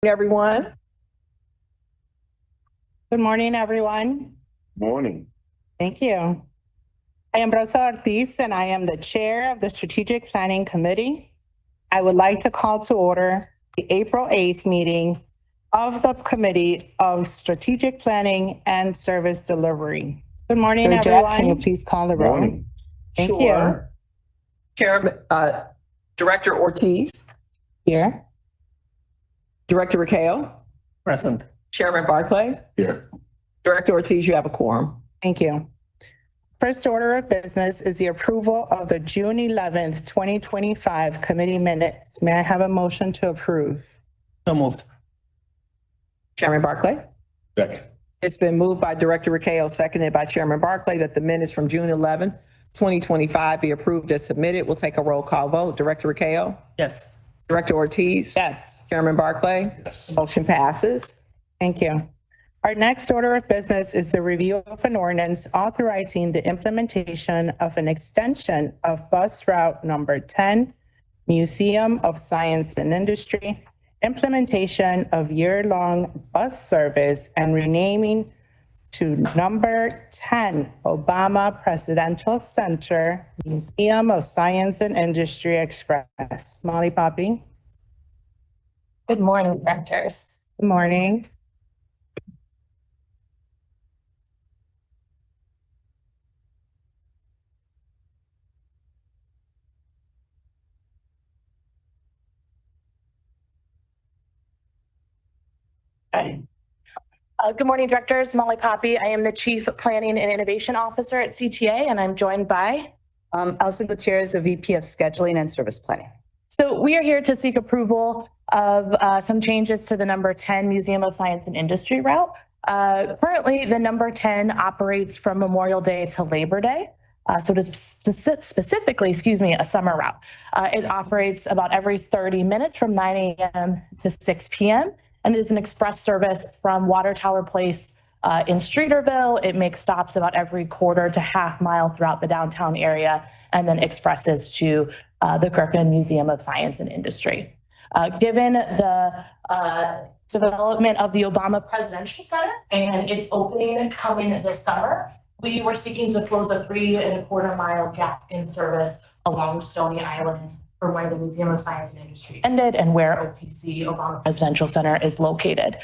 Everyone. Good morning, everyone. Morning. Thank you. I am Rosa Ortiz, and I am the chair of the Strategic Planning Committee. I would like to call to order the April 8th meeting of the Committee of Strategic Planning and Service Delivery. Good morning, So, everyone. Jack, can you please call the roll? Morning. Thank you. Chairman, Director Ortiz, Here. Director Raquel, Present. Chairman Barclay. Here. Director Ortiz, you have a quorum. Thank you. First order of business is the approval of the June 11th, 2025 committee minutes. May I have a motion to approve? So moved. Chairman Barclay. Second. It's been moved by Director Raquel, seconded by Chairman Barclay, that the minutes from June 11th, 2025 be approved as submitted. We'll take a roll call vote. Director Raquel. Yes. Director Ortiz. Yes. Chairman Barclay. Yes. Motion passes. Thank you. Our next order of business is the review of an ordinance authorizing the implementation of an extension of bus route number 10, Museum of Science and Industry, implementation of year-long bus service, and renaming to number 10, Obama Presidential Center, Museum of Science and Industry Express. Molly Poppy. Good morning, directors. Good morning. Good morning, directors. Molly Poppy. I am the Chief Planning and Innovation Officer at CTA, and I'm joined by Alison Gutierrez, the VP of Scheduling and Service Planning. So we are here to seek approval of some changes to the number 10 Museum of Science and Industry route. Currently, the number 10 operates from Memorial Day to Labor Day. So it is specifically, a summer route. It operates about every 30 minutes from 9 a.m. to 6 p.m. and it is an express service from Water Tower Place in Streeterville. It makes stops about every quarter to half mile throughout the downtown area and then expresses to the Griffin Museum of Science and Industry. Given the development of the Obama Presidential Center and its opening coming this summer, we were seeking to close a 3.25 mile gap in service along Stony Island from where the Museum of Science and Industry ended and where OPC, Obama Presidential Center, is located.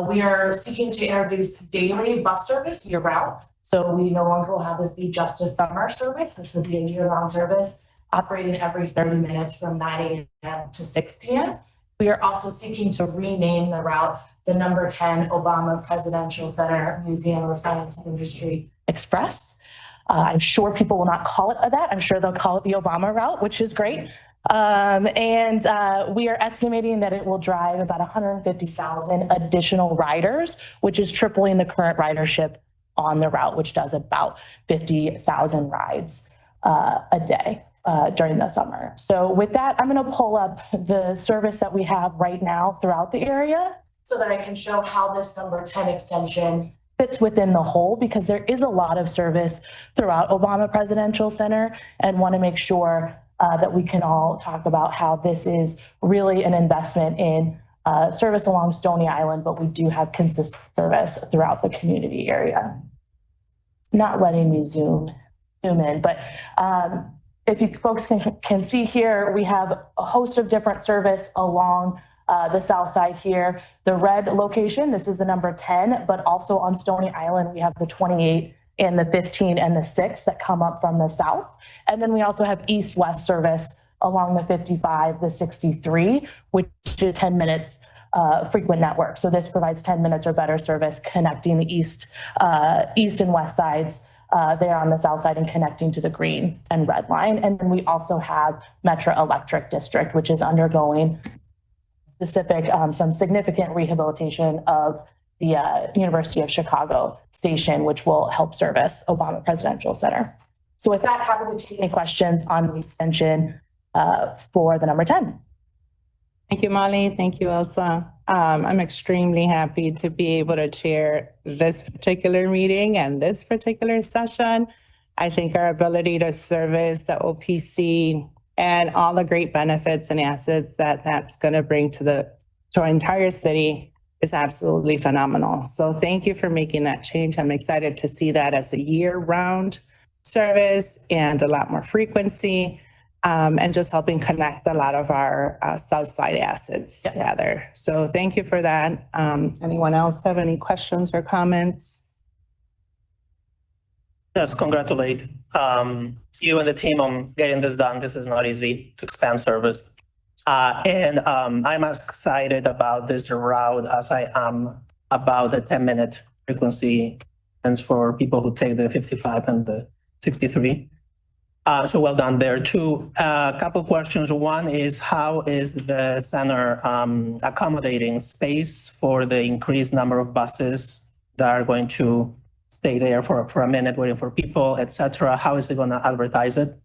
We are seeking to introduce daily bus service year-round. So we no longer will have this be just a summer service. This will be a year-round service operating every 30 minutes from 9 a.m. to 6 p.m. We are also seeking to rename the route the number 10 Obama Presidential Center Museum of Science and Industry Express. I'm sure people will not call it that. I'm sure they'll call it the Obama route, which is great. We are estimating that it will drive about 150,000 additional riders, which is tripling the current ridership on the route, which does about 50,000 rides a day during the summer. So with that, I'm going to pull up the service that we have right now throughout the area so that I can show how this number 10 extension fits within the whole, because there is a lot of service throughout Obama Presidential Center, and want to make sure that we can all talk about how this is really an investment in service along Stony Island, but we do have consistent service throughout the community area. Not letting me zoom in, but if you folks can see here, we have a host of different service along the south side here. The red location, this is the number 10, but also on Stony Island, we have the 28 and the 15 and the 6 that come up from the south. And then we also have east-west service along the 55, the 63, which is 10 minutes frequent network. So this provides 10 minutes or better service connecting the east and west sides there on the south side and connecting to the green and red line. And then we also have Metro Electric District, which is undergoing some significant rehabilitation of the University of Chicago station, which will help service Obama Presidential Center. So with that, happy to take any questions on the extension for the number 10. Thank you, Molly. Thank you, Elsa. I'm extremely happy to be able to chair this particular meeting and this particular session. I think our ability to service the OPC and all the great benefits and assets that that's going to bring to to our entire city is absolutely phenomenal. So thank you for making that change. I'm excited to see that as a year-round service and a lot more frequency, and just helping connect a lot of our South Side assets together. So thank you for that. Anyone else have any questions or comments? Yes, congratulate you and the team on getting this done. This is not easy to expand service. And I'm as excited about this route as I am about the 10-minute frequency and for people who take the 55 and the 63. So well done there. Two, couple questions. One is, how is the center accommodating space for the increased number of buses that are going to stay there for a minute waiting for people, et cetera? How is it going to advertise it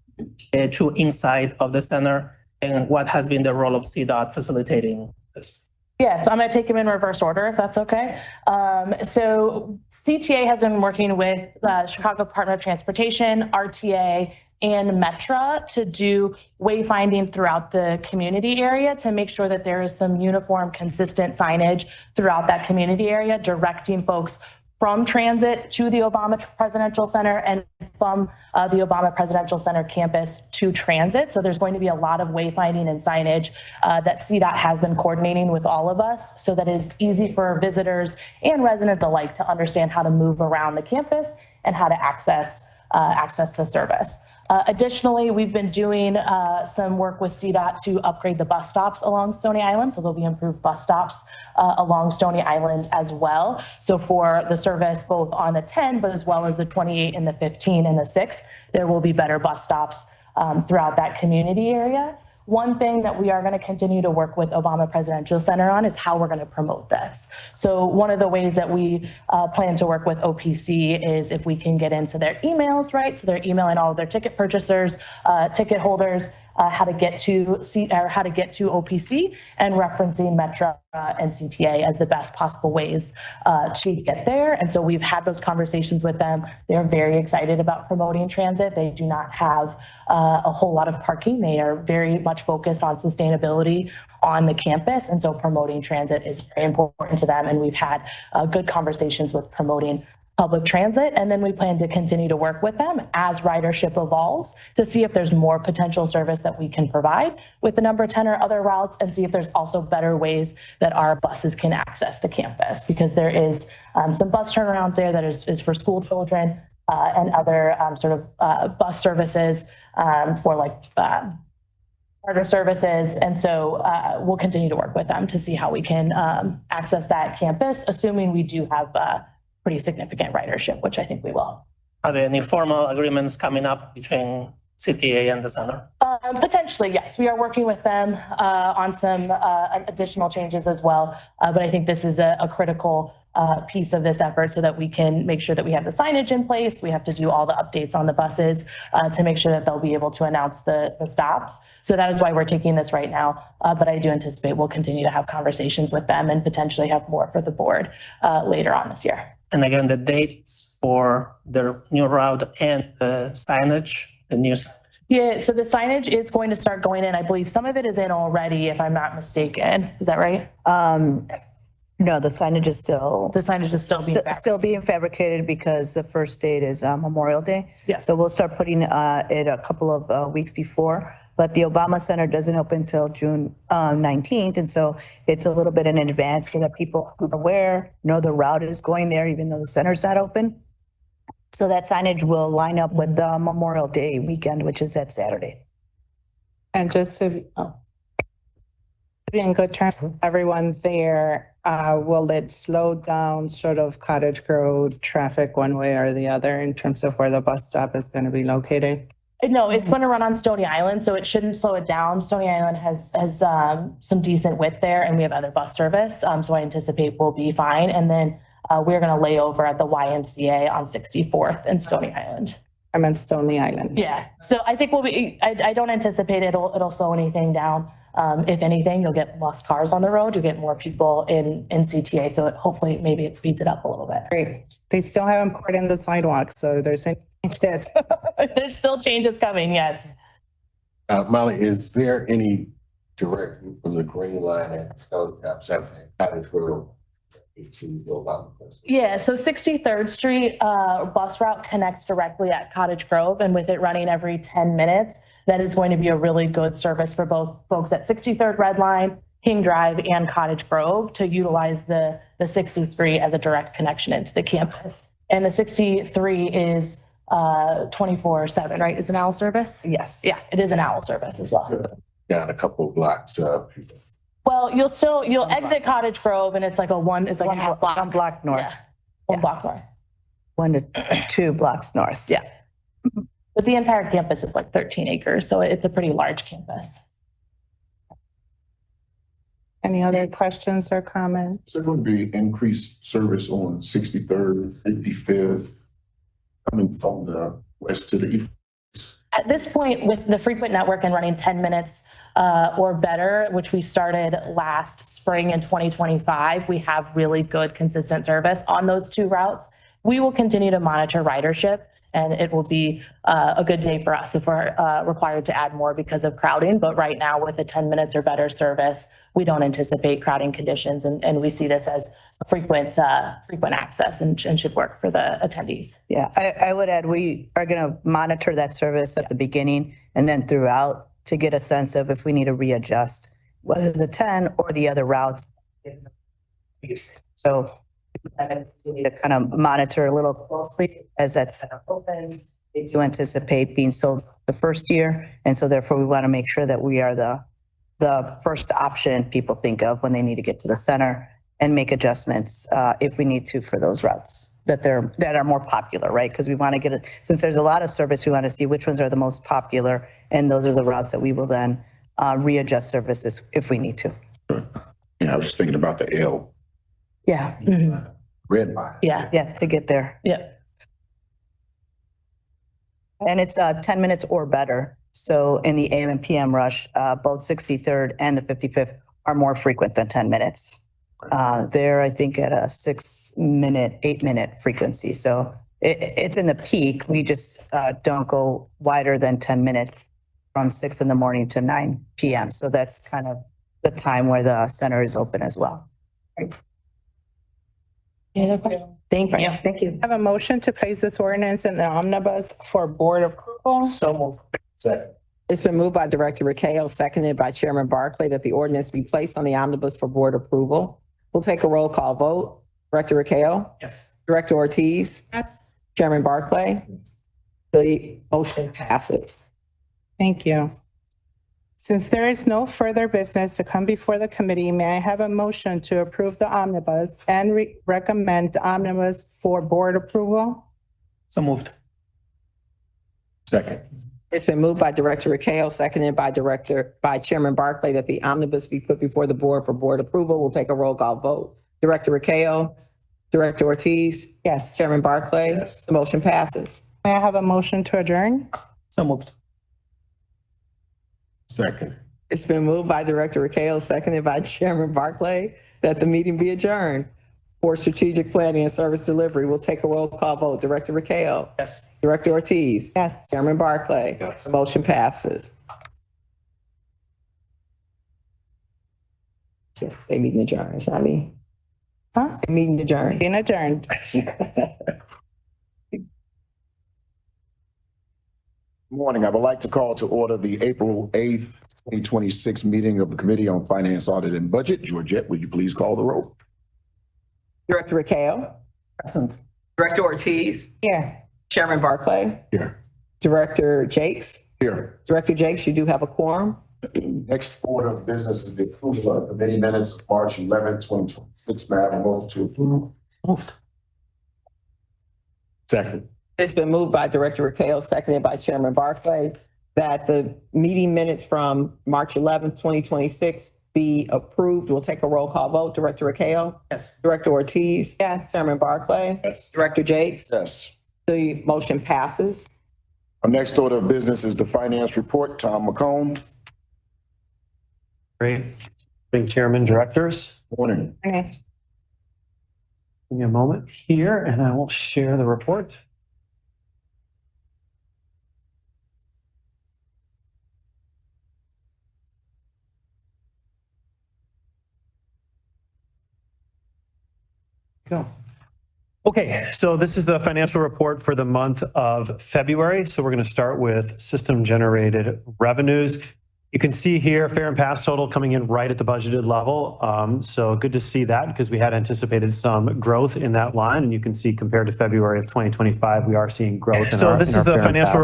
to inside of the center? And what has been the role of CDOT facilitating this? Yeah, so I'm going to take them in reverse order, if that's okay. So CTA has been working with the Chicago Department of Transportation, RTA, and Metra to do wayfinding throughout the community area to make sure that there is some uniform, consistent signage throughout that community area, directing folks from transit to the Obama Presidential Center and from the Obama Presidential Center campus to transit. So there's going to be a lot of wayfinding and signage that CDOT has been coordinating with all of us so that it's easy for visitors and residents alike to understand how to move around the campus and how to access the service. Additionally, we've been doing some work with CDOT to upgrade the bus stops along Stony Island. So there'll be improved bus stops along Stony Island as well. So for the service, both on the 10, but as well as the 28 and the 15 and the 6, there will be better bus stops throughout that community area. One thing that we are going to continue to work with Obama Presidential Center on is how we're going to promote this. So one of the ways that we plan to work with OPC is if we can get into their emails, right? So they're emailing all of their ticket purchasers, ticket holders, how to get to OPC, and referencing Metra and CTA as the best possible ways to get there. And so we've had those conversations with them. They're very excited about promoting transit. They do not have a whole lot of parking. They are very much focused on sustainability on the campus. And so promoting transit is very important to them. And we've had good conversations with promoting public transit. And then we plan to continue to work with them as ridership evolves to see if there's more potential service that we can provide with the number 10 or other routes, and see if there's also better ways that our buses can access the campus, because there is some bus turnarounds there that is for school children and other bus services for like charter services. And so we'll continue to work with them to see how we can access that campus, assuming we do have pretty significant ridership, which I think we will. Are there any formal agreements coming up between CTA and the center? Potentially, yes. We are working with them on some additional changes as well. But I think this is a critical piece of this effort so that we can make sure that we have the signage in place. We have to do all the updates on the buses to make sure that they'll be able to announce the stops. So that is why we're taking this right now. But I do anticipate we'll continue to have conversations with them and potentially have more for the board later on this year. And again, the dates for the new route and the signage, the new. Yeah, so the signage is going to start going in. I believe some of it is in already, if I'm not mistaken. Is that right? No, the signage is still. The signage is still being fabricated. Still being fabricated because the first date is Memorial Day. Yeah. So we'll start putting it a couple of weeks before. But the Obama Center doesn't open until June 19th. And so it's a little bit in advance so that people are aware, know the route is going there, even though the center's not open. So that signage will line up with the Memorial Day weekend, which is that Saturday. And just to be in good terms with everyone there, will it slow down sort of Cottage Grove traffic one way or the other in terms of where the bus stop is going to be located? No, it's going to run on Stony Island, so it shouldn't slow it down. Stony Island has some decent width there, and we have other bus service, so I anticipate we'll be fine. And then we're going to lay over at the YMCA on 64th and Stony Island. I meant Stony Island. Yeah, so I think we'll be. I don't anticipate it'll slow anything down. If anything, you'll get less cars on the road. You get more people in CTA, so hopefully maybe it speeds it up a little bit. Great. They still haven't poured in the sidewalks, so there's changes. There's still changes coming. Yes. Molly, is there any directly from the green line at Cottage Grove to go about. Yeah, so 63rd Street bus route connects directly at Cottage Grove, and with it running every 10 minutes, that is going to be a really good service for both folks at 63rd Red Line, King Drive, and Cottage Grove to utilize the 63 as a direct connection into the campus. And the 63 is 24/7, right? It's an owl service? Yes. Yeah, it is an owl service as well. Down a couple of blocks. Well, you'll exit Cottage Grove and it's like a half block. One block north. Yeah, one block north. 1 to 2 blocks north. Yeah. But the entire campus is like 13 acres, so it's a pretty large campus. Any other questions or comments? There's going to be increased service on 63rd, 55th, coming from the west to the east. At this point, with the frequent network and running 10 minutes or better, which we started last spring in 2025, we have really good consistent service on those two routes. We will continue to monitor ridership, and it will be a good day for us if we're required to add more because of crowding. But right now, with a 10 minutes or better service, we don't anticipate crowding conditions, and we see this as a frequent access and should work for the attendees. Yeah, I would add, we are going to monitor that service at the beginning and then throughout to get a sense of if we need to readjust, whether the 10 or the other routes. So we need to kind of monitor a little closely as that center opens. They do anticipate being sold the first year. And so therefore we want to make sure that we are the first option people think of when they need to get to the center and make adjustments if we need to for those routes that are more popular, right? Because we want to get it, since there's a lot of service, we want to see which ones are the most popular. And those are the routes that we will then readjust services if we need to. Yeah, I was just thinking about the L. Yeah. Red line. Yeah. Yeah, to get there. Yeah. And it's 10 minutes or better. So in the AM and PM rush, both 63rd and the 55th are more frequent than 10 minutes. They're, I think, at a 6-minute, 8-minute frequency. So it's in the peak. We just don't go wider than 10 minutes from 6 in the morning to 9 PM. So that's kind of the time where the center is open as well. Any other questions? Thank you. Thank you. I have a motion to place this ordinance in the omnibus for board approval. So moved. Second. It's been moved by Director Rakeo, seconded by Chairman Barclay, that the ordinance be placed on the omnibus for board approval. We'll take a roll call vote. Director Rakeo, Yes. Director Ortiz, Yes. Chairman Barclay. The motion passes. Thank you. Since there is no further business to come before the committee, may I have a motion to approve the omnibus and recommend the omnibus for board approval? So moved. Second. It's been moved by Director Rakeo, seconded by Chairman Barclay, that the omnibus be put before the board for board approval. We'll take a roll call vote. Director Rakeo, Director Ortiz, Yes. Chairman Barclay. Yes. The motion passes. May I have a motion to adjourn? So moved. Second. It's been moved by Director Rakeo, seconded by Chairman Barclay, that the meeting be adjourned. For strategic planning and service delivery, we'll take a roll call vote. Director Rakeo, Yes. Director Ortiz, Yes. Chairman Barclay. Yes. The motion passes. Just say meeting adjourned, it's not me. Huh? Say meeting adjourned. Being adjourned. Morning. I would like to call to order the April 8th, 2026 meeting of the Committee on Finance, Audit, and Budget. Georgette, would you please call the roll? Director Rakeo, Present. Director Ortiz, Here. Chairman Barclay, Here. Director Jakes. Here. Director Jakes, you do have a quorum. Next order of business is the approval of committee minutes of March 11th, 2026. May I have a motion to approve? Moved. Second. It's been moved by Director Rakeo, seconded by Chairman Barclay, that the meeting minutes from March 11th, 2026 be approved. We'll take a roll call vote. Director Rakeo, Yes. Director Ortiz, Yes. Chairman Barclay, Yes. Director Jakes. Yes. The motion passes. Our next order of business is the finance report. Tom McComb. Great. Big Chairman, Directors, Morning. Okay. give me a moment here and I will share the report. go. Okay, so this is the financial report for the month of February. So we're going to start with system generated revenues. You can see here fair and pass total coming in right at the budgeted level. So good to see that because we had anticipated some growth in that line. And you can see compared to February of 2025, we are seeing growth. So this is the financial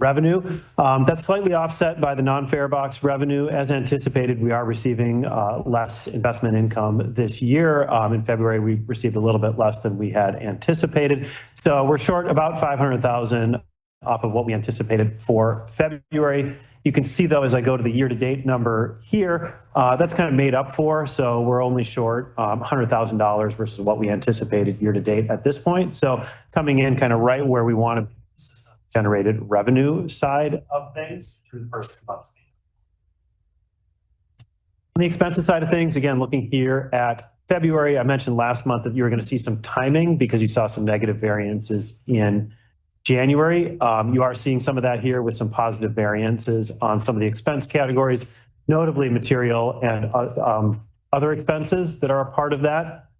revenue. That's slightly offset by the non-fare box revenue. As anticipated, we are receiving less investment income this year. In February, we received a little bit less than we had anticipated. So we're short about 500,000 off of what we anticipated for February. You can see though, as I go to the year-to-date number here, that's kind of made up for. So we're only short $100,000 versus what we anticipated year-to-date at this point. So coming in kind of right where we want to be, generated revenue side of things through the first 2 months. On the expenses side of things, again, looking here at February, I mentioned last month that you were going to see some timing because you saw some negative variances in January. You are seeing some of that here with some positive variances on some of the expense categories, notably material and other expenses that are a part of that.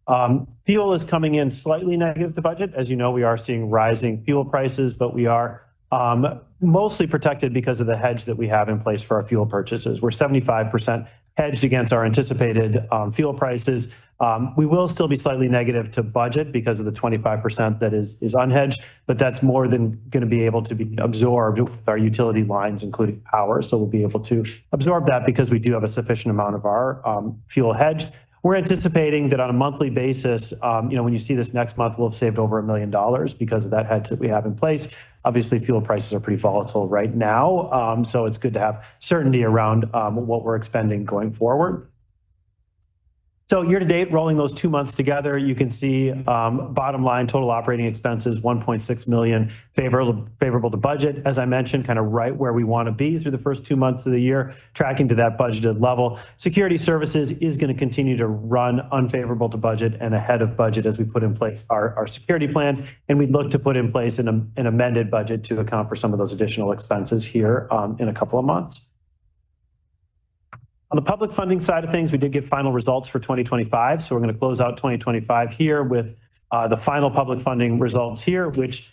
Fuel is coming in slightly negative to budget. As you know, we are seeing rising fuel prices, but we are mostly protected because of the hedge that we have in place for our fuel purchases. We're 75% hedged against our anticipated fuel prices. We will still be slightly negative to budget because of the 25% that is unhedged, but that's more than going to be able to be absorbed with our utility lines, including power. So we'll be able to absorb that because we do have a sufficient amount of our fuel hedged. We're anticipating that on a monthly basis, when you see this next month, we'll have saved over $1 million because of that hedge that we have in place. Obviously, fuel prices are pretty volatile right now, so it's good to have certainty around what we're expending going forward. So year to date, rolling those 2 months together, you can see bottom line total operating expenses, 1.6 million, favorable to budget. As I mentioned, kind of right where we want to be through the first 2 months of the year, tracking to that budgeted level. Security services is going to continue to run unfavorable to budget and ahead of budget as we put in place our security plan. And we'd look to put in place an amended budget to account for some of those additional expenses here in a couple of months. On the public funding side of things, we did get final results for 2025. So we're going to close out 2025 here with the final public funding results here, which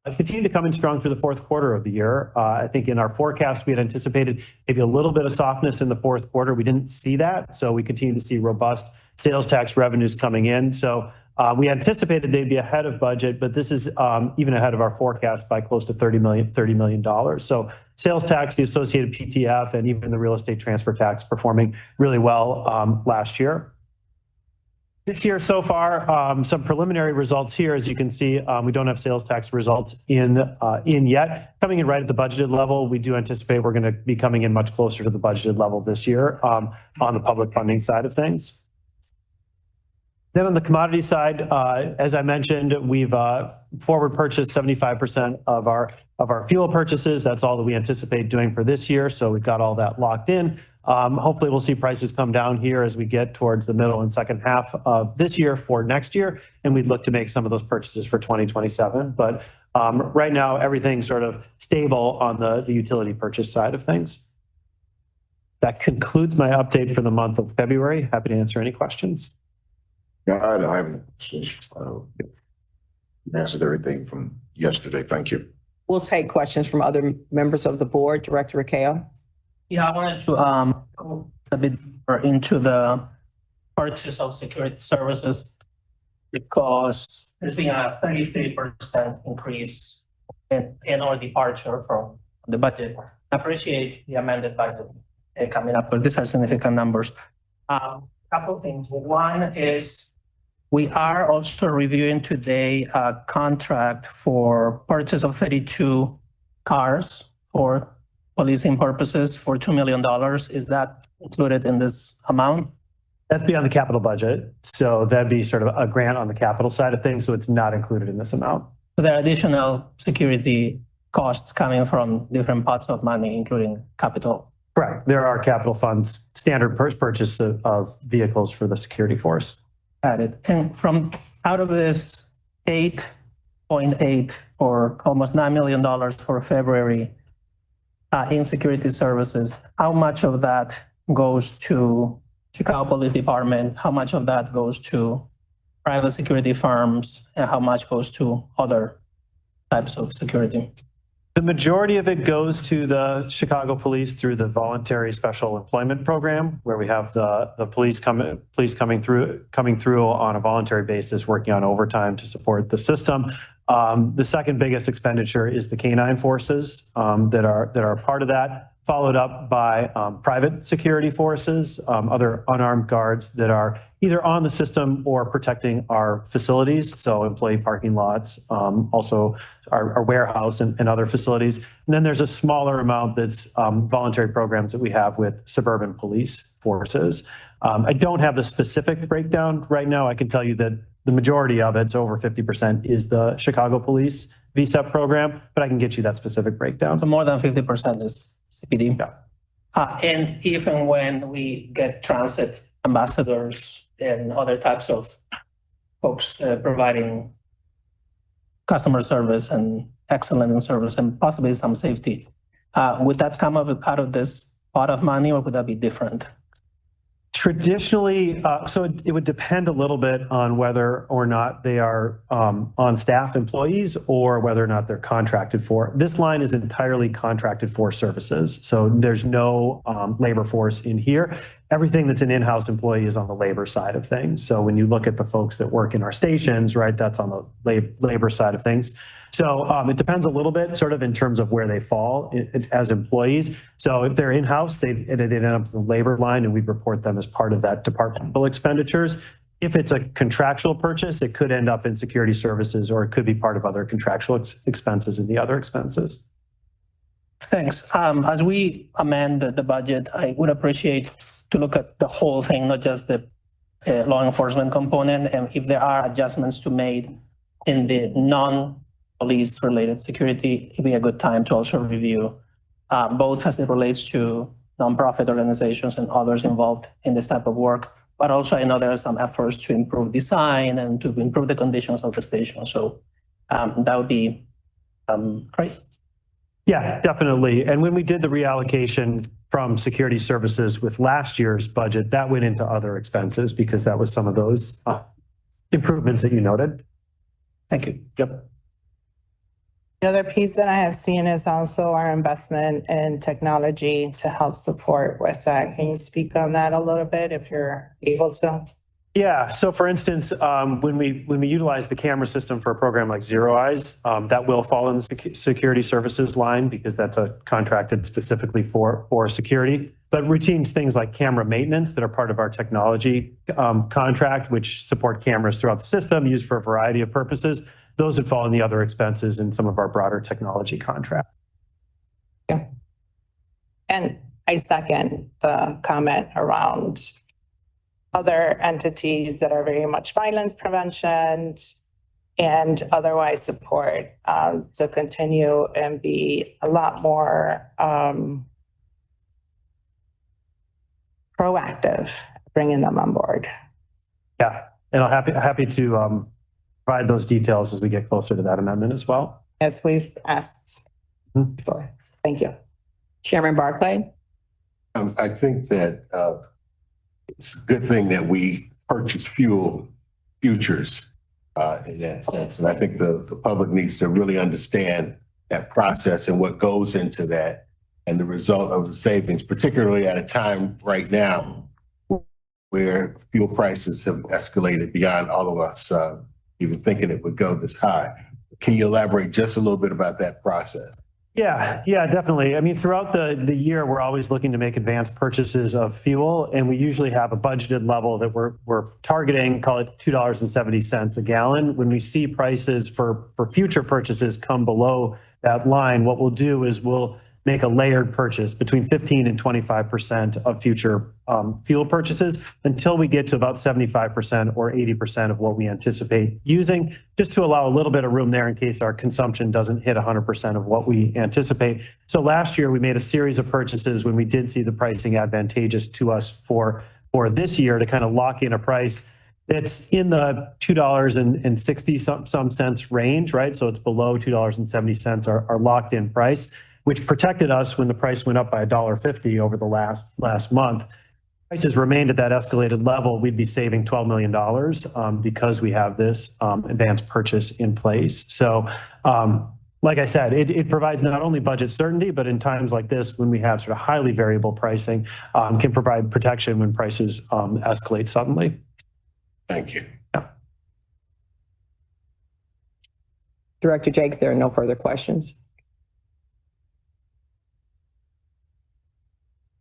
continue to come in strong through the fourth quarter of the year. I think in our forecast, we had anticipated maybe a little bit of softness in the fourth quarter. We didn't see that. So we continue to see robust sales tax revenues coming in. So we anticipated they'd be ahead of budget, but this is even ahead of our forecast by close to $30 million. So sales tax, the associated PTF, and even the real estate transfer tax performing really well last year. This year so far, some preliminary results here. As you can see, we don't have sales tax results in yet. Coming in right at the budgeted level, we do anticipate we're going to be coming in much closer to the budgeted level this year on the public funding side of things. Then on the commodity side, as I mentioned, we've forward purchased 75% of our fuel purchases. That's all that we anticipate doing for this year. So we've got all that locked in. Hopefully we'll see prices come down here as we get towards the middle and second half of this year for next year. And we'd look to make some of those purchases for 2027. But right now, everything's sort of stable on the utility purchase side of things. That concludes my update for the month of February. Happy to answer any questions. God, I haven't answered everything from yesterday. Thank you. We'll take questions from other members of the board. Director Rakeo. Yeah, I wanted to go a bit deeper into the purchase of security services because there's been a 33% increase in our departure from the budget. I appreciate the amended budget coming up, but these are significant numbers. Couple of things. One is we are also reviewing today a contract for purchase of 32 cars for policing purposes for $2 million. Is that included in this amount? That's beyond the capital budget. So that'd be sort of a grant on the capital side of things. So it's not included in this amount. So there are additional security costs coming from different pots of money, including capital. Correct. There are capital funds, standard purchase of vehicles for the security force. Got it. And from out of this 8.8 or almost $9 million for February in security services, how much of that goes to Chicago Police Department? How much of that goes to private security firms and how much goes to other types of security? The majority of it goes to the Chicago Police through the voluntary special employment program, where we have the police coming through on a voluntary basis, working on overtime to support the system. The second biggest expenditure is the canine forces that are part of that, followed up by private security forces, other unarmed guards that are either on the system or protecting our facilities, so employee parking lots, also our warehouse and other facilities. And then there's a smaller amount that's voluntary programs that we have with suburban police forces. I don't have the specific breakdown right now. I can tell you that the majority of it, so over 50%, is the Chicago Police VSEP program, but I can get you that specific breakdown. So more than 50% is CPD. Yeah. And if and when we get transit ambassadors and other types of folks providing customer service and excellent in service and possibly some safety, would that come out of this pot of money, or would that be different? Traditionally, so it would depend a little bit on whether or not they are on staff employees or whether or not they're contracted for. This line is entirely contracted for services. So there's no labor force in here. Everything that's an in-house employee is on the labor side of things. So when you look at the folks that work in our stations, right, that's on the labor side of things. So it depends a little bit sort of in terms of where they fall as employees. So if they're in-house, they end up in the labor line and we report them as part of that departmental expenditures. If it's a contractual purchase, it could end up in security services, or it could be part of other contractual expenses in the other expenses. Thanks. As we amend the budget, I would appreciate to look at the whole thing, not just the law enforcement component. And if there are adjustments to made in the non-police related security, it'd be a good time to also review both as it relates to nonprofit organizations and others involved in this type of work. But also I know there are some efforts to improve design and to improve the conditions of the station. So that would be great. Yeah, definitely. And when we did the reallocation from security services with last year's budget, that went into other expenses because that was some of those improvements that you noted. Thank you. Yep. The other piece that I have seen is also our investment in technology to help support with that. Can you speak on that a little bit if you're able to? Yeah. So for instance, when we utilize the camera system for a program like Zero Eyes, that will fall in the security services line because that's a contracted specifically for security. But routines, things like camera maintenance that are part of our technology contract, which support cameras throughout the system, used for a variety of purposes, those would fall in the other expenses in some of our broader technology contract. Yeah. And I second the comment around other entities that are very much violence prevention and otherwise support to continue and be a lot more proactive, bringing them on board. Yeah, and I'm happy to provide those details as we get closer to that amendment as well. As we've asked before. So thank you. Chairman Barclay. I think that it's a good thing that we purchase fuel futures in that sense. And I think the public needs to really understand that process and what goes into that and the result of the savings, particularly at a time right now where fuel prices have escalated beyond all of us even thinking it would go this high. Can you elaborate just a little bit about that process? Yeah, definitely. I mean, throughout the year, we're always looking to make advanced purchases of fuel, and we usually have a budgeted level that we're targeting, call it $2.70 a gallon. When we see prices for future purchases come below that line, what we'll do is we'll make a layered purchase between 15 and 25% of future fuel purchases until we get to about 75% or 80% of what we anticipate using, just to allow a little bit of room there in case our consumption doesn't hit 100% of what we anticipate. So last year we made a series of purchases when we did see the pricing advantageous to us for this year to kind of lock in a price that's in the $2.60 some cents range, right? So it's below $2.70 our locked in price, which protected us when the price went up by $1.50 over the last month. prices remained at that escalated level, we'd be saving $12 million because we have this advanced purchase in place. So like I said, it provides not only budget certainty, but in times like this, when we have sort of highly variable pricing, can provide protection when prices escalate suddenly. Thank you. Yeah. Director Jakes, there are no further questions.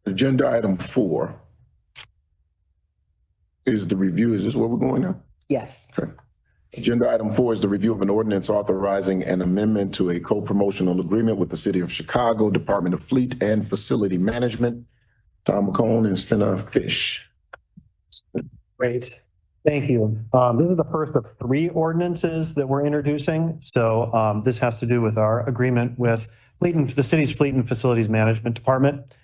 Agenda item 4 is the review. Is this where we're going now? Yes. Okay. Agenda item 4 is the review of an ordinance authorizing an amendment to a co-promotional agreement with the City of Chicago, Department of Fleet and Facility Management. Tom McCone and Stena Fish. Great. Thank you. This is the first of 3 ordinances that we're introducing. So this has to do with our agreement with the city's Fleet and Facilities Management Department.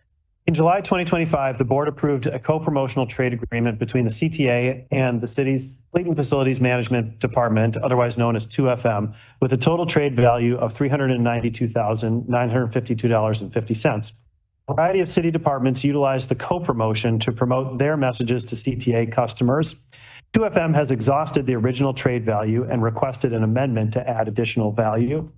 In July 2025, the board approved a co-promotional trade agreement between the CTA and the city's Fleet and Facilities Management Department, otherwise known as 2FM, with a total trade value of $392,952.50. A variety of city departments utilize the co-promotion to promote their messages to CTA customers. 2FM has exhausted the original trade value and requested an amendment to add additional value.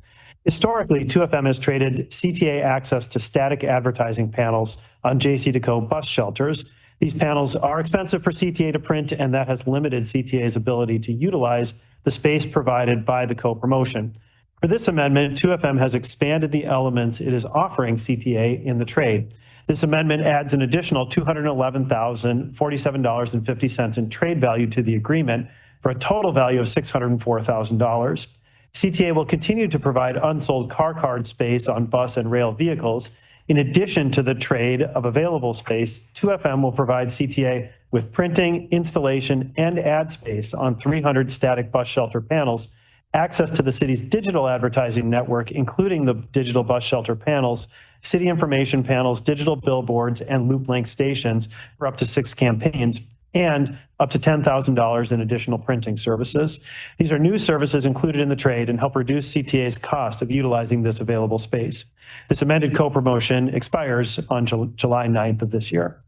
Historically, 2FM has traded CTA access to static advertising panels on JC2Co bus shelters. These panels are expensive for CTA to print, and that has limited CTA's ability to utilize the space provided by the co-promotion. For this amendment, 2FM has expanded the elements it is offering CTA in the trade. This amendment adds an additional $211,047.50 in trade value to the agreement for a total value of $604,000. CTA will continue to provide unsold car card space on bus and rail vehicles. In addition to the trade of available space, 2FM will provide CTA with printing, installation, and ad space on 300 static bus shelter panels, access to the city's digital advertising network, including the digital bus shelter panels, city information panels, digital billboards, and loop link stations for up to 6 campaigns, and up to $10,000 in additional printing services. These are new services included in the trade and help reduce CTA's cost of utilizing this available space. This amended co-promotion expires on July 9th of this year.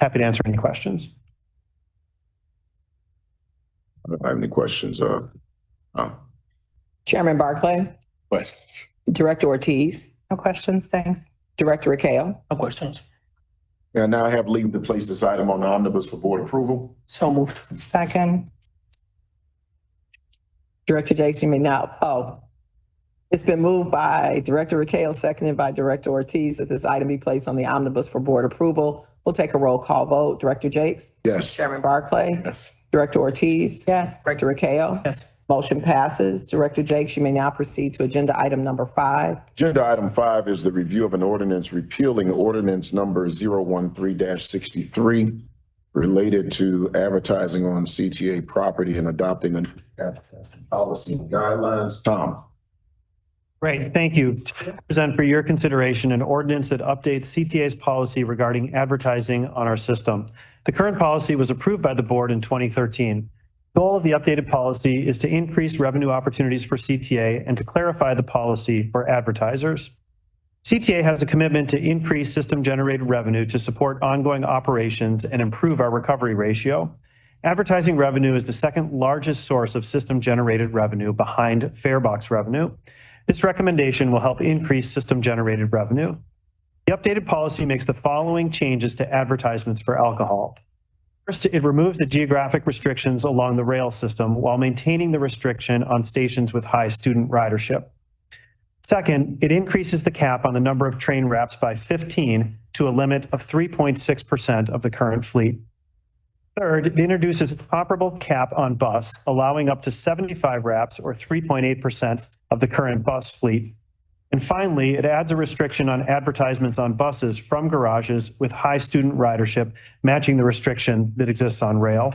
Happy to answer any questions. I don't have any questions. Chairman Barclay, Questions? Director Ortiz, No questions, thanks. Director Rakeo. No questions. And now I have leave to place this item on the omnibus for board approval. So moved. Second. Director Jakes, you may now, it's been moved by Director Rakeo, seconded by Director Ortiz, that this item be placed on the omnibus for board approval. We'll take a roll call vote. Director Jakes? Yes. Chairman Barclay? Yes. Director Ortiz? Yes. Director Rakeo? Yes. Motion passes. Director Jakes, you may now proceed to agenda item number 5. Agenda item 5 is the review of an ordinance repealing ordinance number 013-63 related to advertising on CTA property and adopting a advertising policy and guidelines. Tom. Great, thank you. To present for your consideration an ordinance that updates CTA's policy regarding advertising on our system. The current policy was approved by the board in 2013. The goal of the updated policy is to increase revenue opportunities for CTA and to clarify the policy for advertisers. CTA has a commitment to increase system-generated revenue to support ongoing operations and improve our recovery ratio. Advertising revenue is the second largest source of system-generated revenue behind farebox revenue. This recommendation will help increase system-generated revenue. The updated policy makes the following changes to advertisements for alcohol. First, it removes the geographic restrictions along the rail system while maintaining the restriction on stations with high student ridership. Second, it increases the cap on the number of train wraps by 15 to a limit of 3.6% of the current fleet. Third, it introduces a comparable cap on bus, allowing up to 75 wraps or 3.8% of the current bus fleet. And finally, it adds a restriction on advertisements on buses from garages with high student ridership, matching the restriction that exists on rail.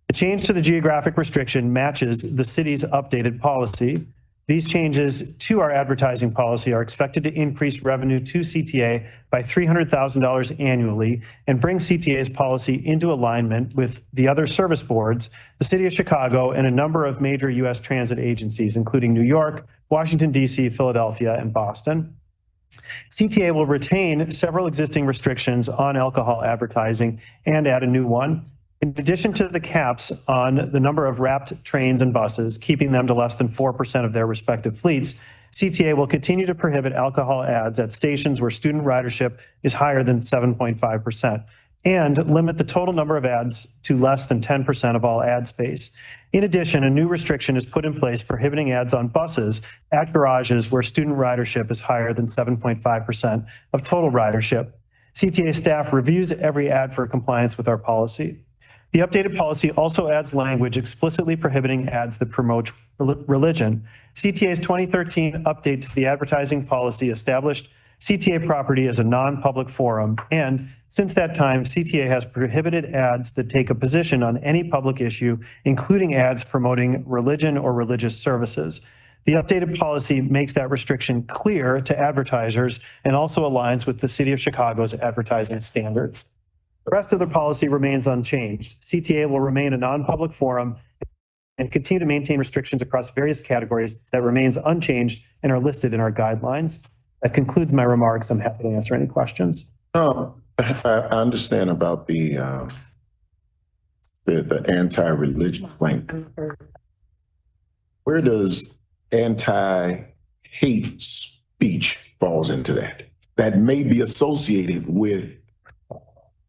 The change to the geographic restriction matches the city's updated policy. These changes to our advertising policy are expected to increase revenue to CTA by $300,000 annually and bring CTA's policy into alignment with the other service boards, the City of Chicago, and a number of major U.S. transit agencies, including New York, Washington, D.C., Philadelphia, and Boston. CTA will retain several existing restrictions on alcohol advertising and add a new one. In addition to the caps on the number of wrapped trains and buses, keeping them to less than 4% of their respective fleets, CTA will continue to prohibit alcohol ads at stations where student ridership is higher than 7.5% and limit the total number of ads to less than 10% of all ad space. In addition, a new restriction is put in place prohibiting ads on buses at garages where student ridership is higher than 7.5% of total ridership. CTA staff reviews every ad for compliance with our policy. The updated policy also adds language explicitly prohibiting ads that promote religion. CTA's 2013 update to the advertising policy established CTA property as a non-public forum, and since that time, CTA has prohibited ads that take a position on any public issue, including ads promoting religion or religious services. The updated policy makes that restriction clear to advertisers and also aligns with the City of Chicago's advertising standards. The rest of the policy remains unchanged. CTA will remain a non-public forum and continue to maintain restrictions across various categories that remains unchanged and are listed in our guidelines. That concludes my remarks. I'm happy to answer any questions. I understand about the anti-religious link. Where does anti-hate speech falls into that? That may be associated with,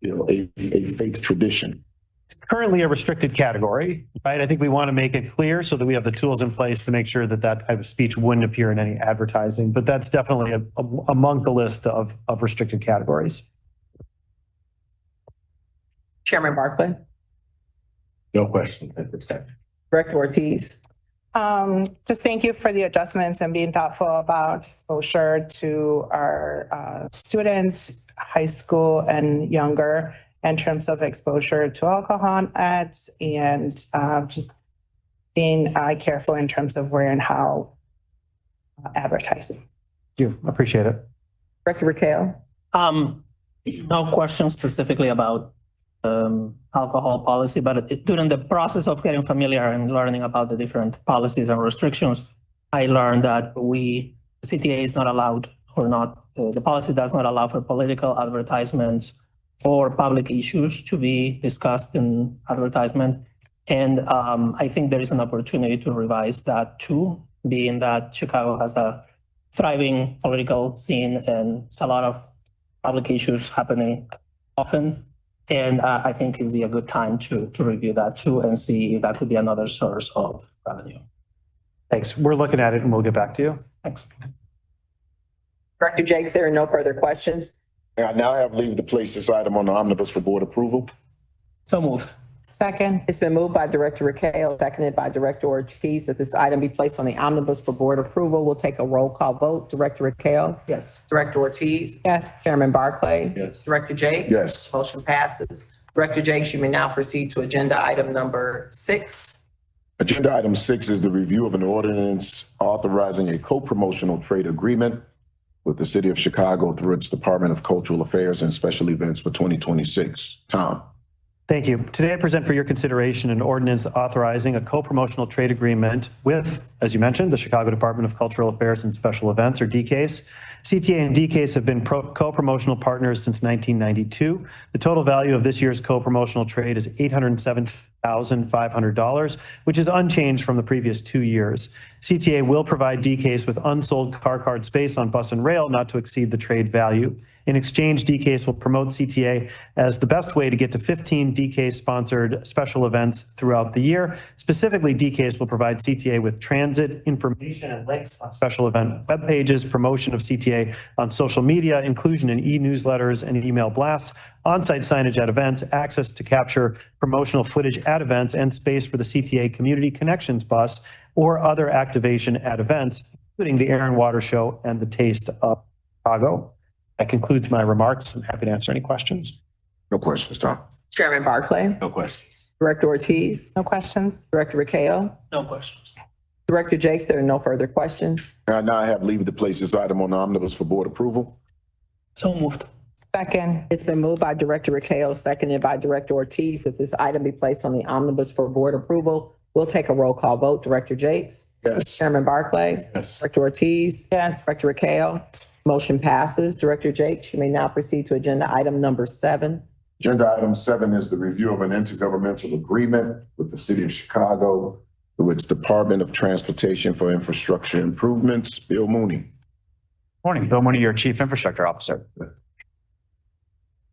a faith tradition. It's currently a restricted category, right? I think we want to make it clear so that we have the tools in place to make sure that that type of speech wouldn't appear in any advertising, but that's definitely among the list of restricted categories. Chairman Barclay. No questions at this time. Director Ortiz. Just thank you for the adjustments and being thoughtful about exposure to our students, high school and younger, in terms of exposure to alcohol ads and just being careful in terms of where and how advertising. Thank you. Appreciate it. Director Raquel. No questions specifically about alcohol policy, but during the process of getting familiar and learning about the different policies and restrictions, I learned that CTA is not allowed the policy does not allow for political advertisements or public issues to be discussed in advertisement. And I think there is an opportunity to revise that too, being that Chicago has a thriving political scene and it's a lot of public issues happening often. And I think it'd be a good time to review that too and see if that could be another source of revenue. Thanks. We're looking at it and we'll get back to you. Thanks. Director Jakes, there are no further questions. I now have leave to place this item on the omnibus for board approval. So moved. Second. It's been moved by Director Raquel, seconded by Director Ortiz, that this item be placed on the omnibus for board approval. We'll take a roll call vote. Director Raquel. Yes. Director Ortiz. Yes. Chairman Barclay. Yes. Director Jakes. Yes. Motion passes. Director Jakes, you may now proceed to agenda item number 6. Agenda item 6 is the review of an ordinance authorizing a co-promotional trade agreement with the City of Chicago through its Department of Cultural Affairs and Special Events for 2026. Tom. Thank you. Today I present for your consideration an ordinance authorizing a co-promotional trade agreement with, as you mentioned, the Chicago Department of Cultural Affairs and Special Events, or DCASE. CTA and DCASE have been co-promotional partners since 1992. The total value of this year's co-promotional trade is $807,500, which is unchanged from the previous 2 years. CTA will provide DCASE with unsold car card space on bus and rail not to exceed the trade value. In exchange, DCASE will promote CTA as the best way to get to 15 DCASE-sponsored special events throughout the year. Specifically, DCASE will provide CTA with transit information and links on special event web pages, promotion of CTA on social media, inclusion in e-newsletters and email blasts, on-site signage at events, access to capture promotional footage at events, and space for the CTA Community Connections bus or other activation at events, including the Air and Water Show and the Taste of Chicago. That concludes my remarks. I'm happy to answer any questions. No questions, Tom. Chairman Barclay. No questions. Director Ortiz. No questions. Director Raquel. No questions. Director Jakes, there are no further questions. I now have leave to place this item on the omnibus for board approval. So moved. Second. It's been moved by Director Raquel, seconded by Director Ortiz, that this item be placed on the omnibus for board approval. We'll take a roll call vote. Director Jakes. Yes. Chairman Barclay. Yes. Director Ortiz. Yes. Director Raquel. Motion passes. Director Jakes, you may now proceed to agenda item number 7. Agenda item 7 is the review of an intergovernmental agreement with the city of Chicago through its Department of Transportation for Infrastructure Improvements. Bill Mooney. Morning, Bill Mooney, your Chief Infrastructure Officer.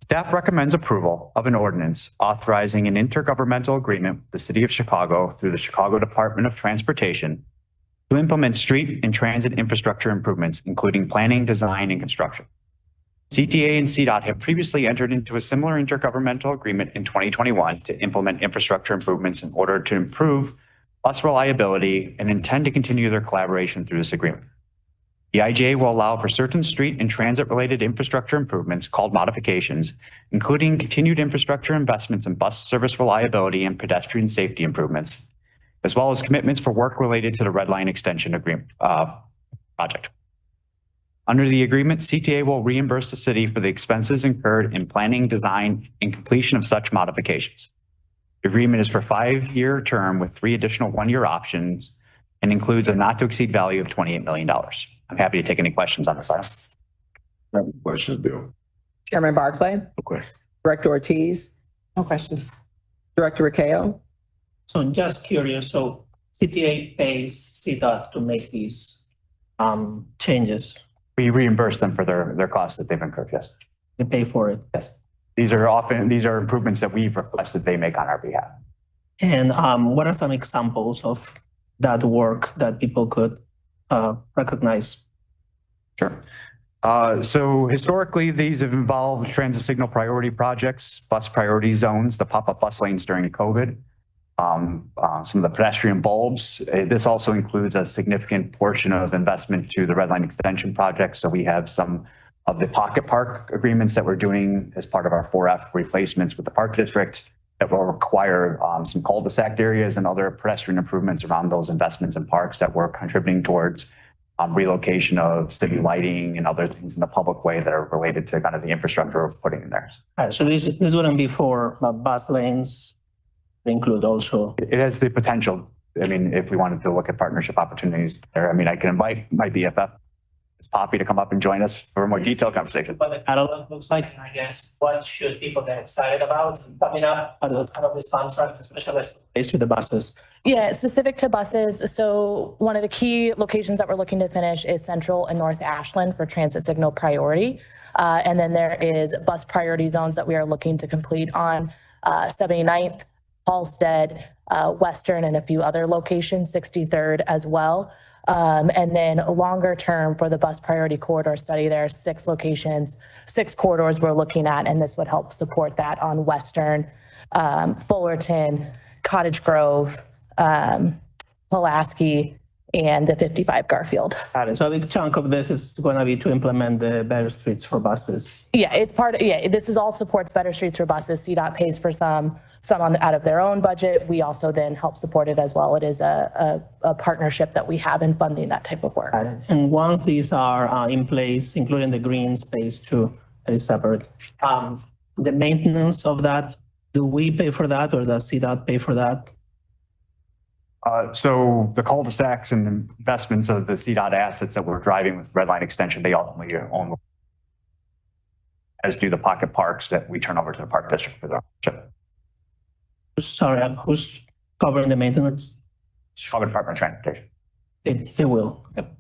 Staff recommends approval of an ordinance authorizing an intergovernmental agreement with the City of Chicago through the Chicago Department of Transportation to implement street and transit infrastructure improvements, including planning, design, and construction. CTA and CDOT have previously entered into a similar intergovernmental agreement in 2021 to implement infrastructure improvements in order to improve bus reliability and intend to continue their collaboration through this agreement. The IGA will allow for certain street and transit-related infrastructure improvements called modifications, including continued infrastructure investments in bus service reliability and pedestrian safety improvements, as well as commitments for work related to the Red Line Extension agreement project. Under the agreement, CTA will reimburse the city for the expenses incurred in planning, design, and completion of such modifications. The agreement is for a 5-year term with 3 additional 1-year options and includes a not-to-exceed value of $28 million. I'm happy to take any questions on this item. Any questions, Bill? Chairman Barclay. No question. Director Ortiz. No questions. Director Rakeo. So just curious, so CTA pays CDOT to make these changes. We reimburse them for their costs that they've incurred, yes. They pay for it. Yes. These are improvements that we've requested they make on our behalf. And what are some examples of that work that people could recognize? Sure. So historically, these have involved transit signal priority projects, bus priority zones, the pop-up bus lanes during COVID, some of the pedestrian bulbs. This also includes a significant portion of investment to the Red Line Extension project. So we have some of the pocket park agreements that we're doing as part of our 4F replacements with the park district that will require some cul-de-sac areas and other pedestrian improvements around those investments in parks that we're contributing towards relocation of city lighting and other things in the public way that are related to kind of the infrastructure we're putting in there. All right, so this wouldn't be for bus lanes, include also. It has the potential. I mean, if we wanted to look at partnership opportunities there, I mean, I can invite my BFF, it's Poppy, to come up and join us for a more detailed conversation. What the catalog looks like, and I guess what should people get excited about coming up out of this contract, especially as it relates to the buses? Yeah, specific to buses. So one of the key locations that we're looking to finish is Central and North Ashland for transit signal priority. And then there is bus priority zones that we are looking to complete on 79th, Halstead, Western, and a few other locations, 63rd as well. And then longer term for the bus priority corridor study, there are 6 locations, 6 corridors we're looking at, and this would help support that on Western, Fullerton, Cottage Grove, Pulaski, and the 55 Garfield. Got it. So a big chunk of this is going to be to implement the Better Streets for buses. Yeah, it's part of, this is all supports Better Streets for buses. CDOT pays for some out of their own budget. We also then help support it as well. It is a partnership that we have in funding that type of work. Got it. And once these are in place, including the green space too, that is separate, the maintenance of that, do we pay for that or does CDOT pay for that? So the cul-de-sacs and the investments of the CDOT assets that we're driving with Red Line Extension, they ultimately own, as do the pocket parks that we turn over to the park district for their ownership. Sorry, who's covering the maintenance? Chicago Department of Transportation. They will. Yep.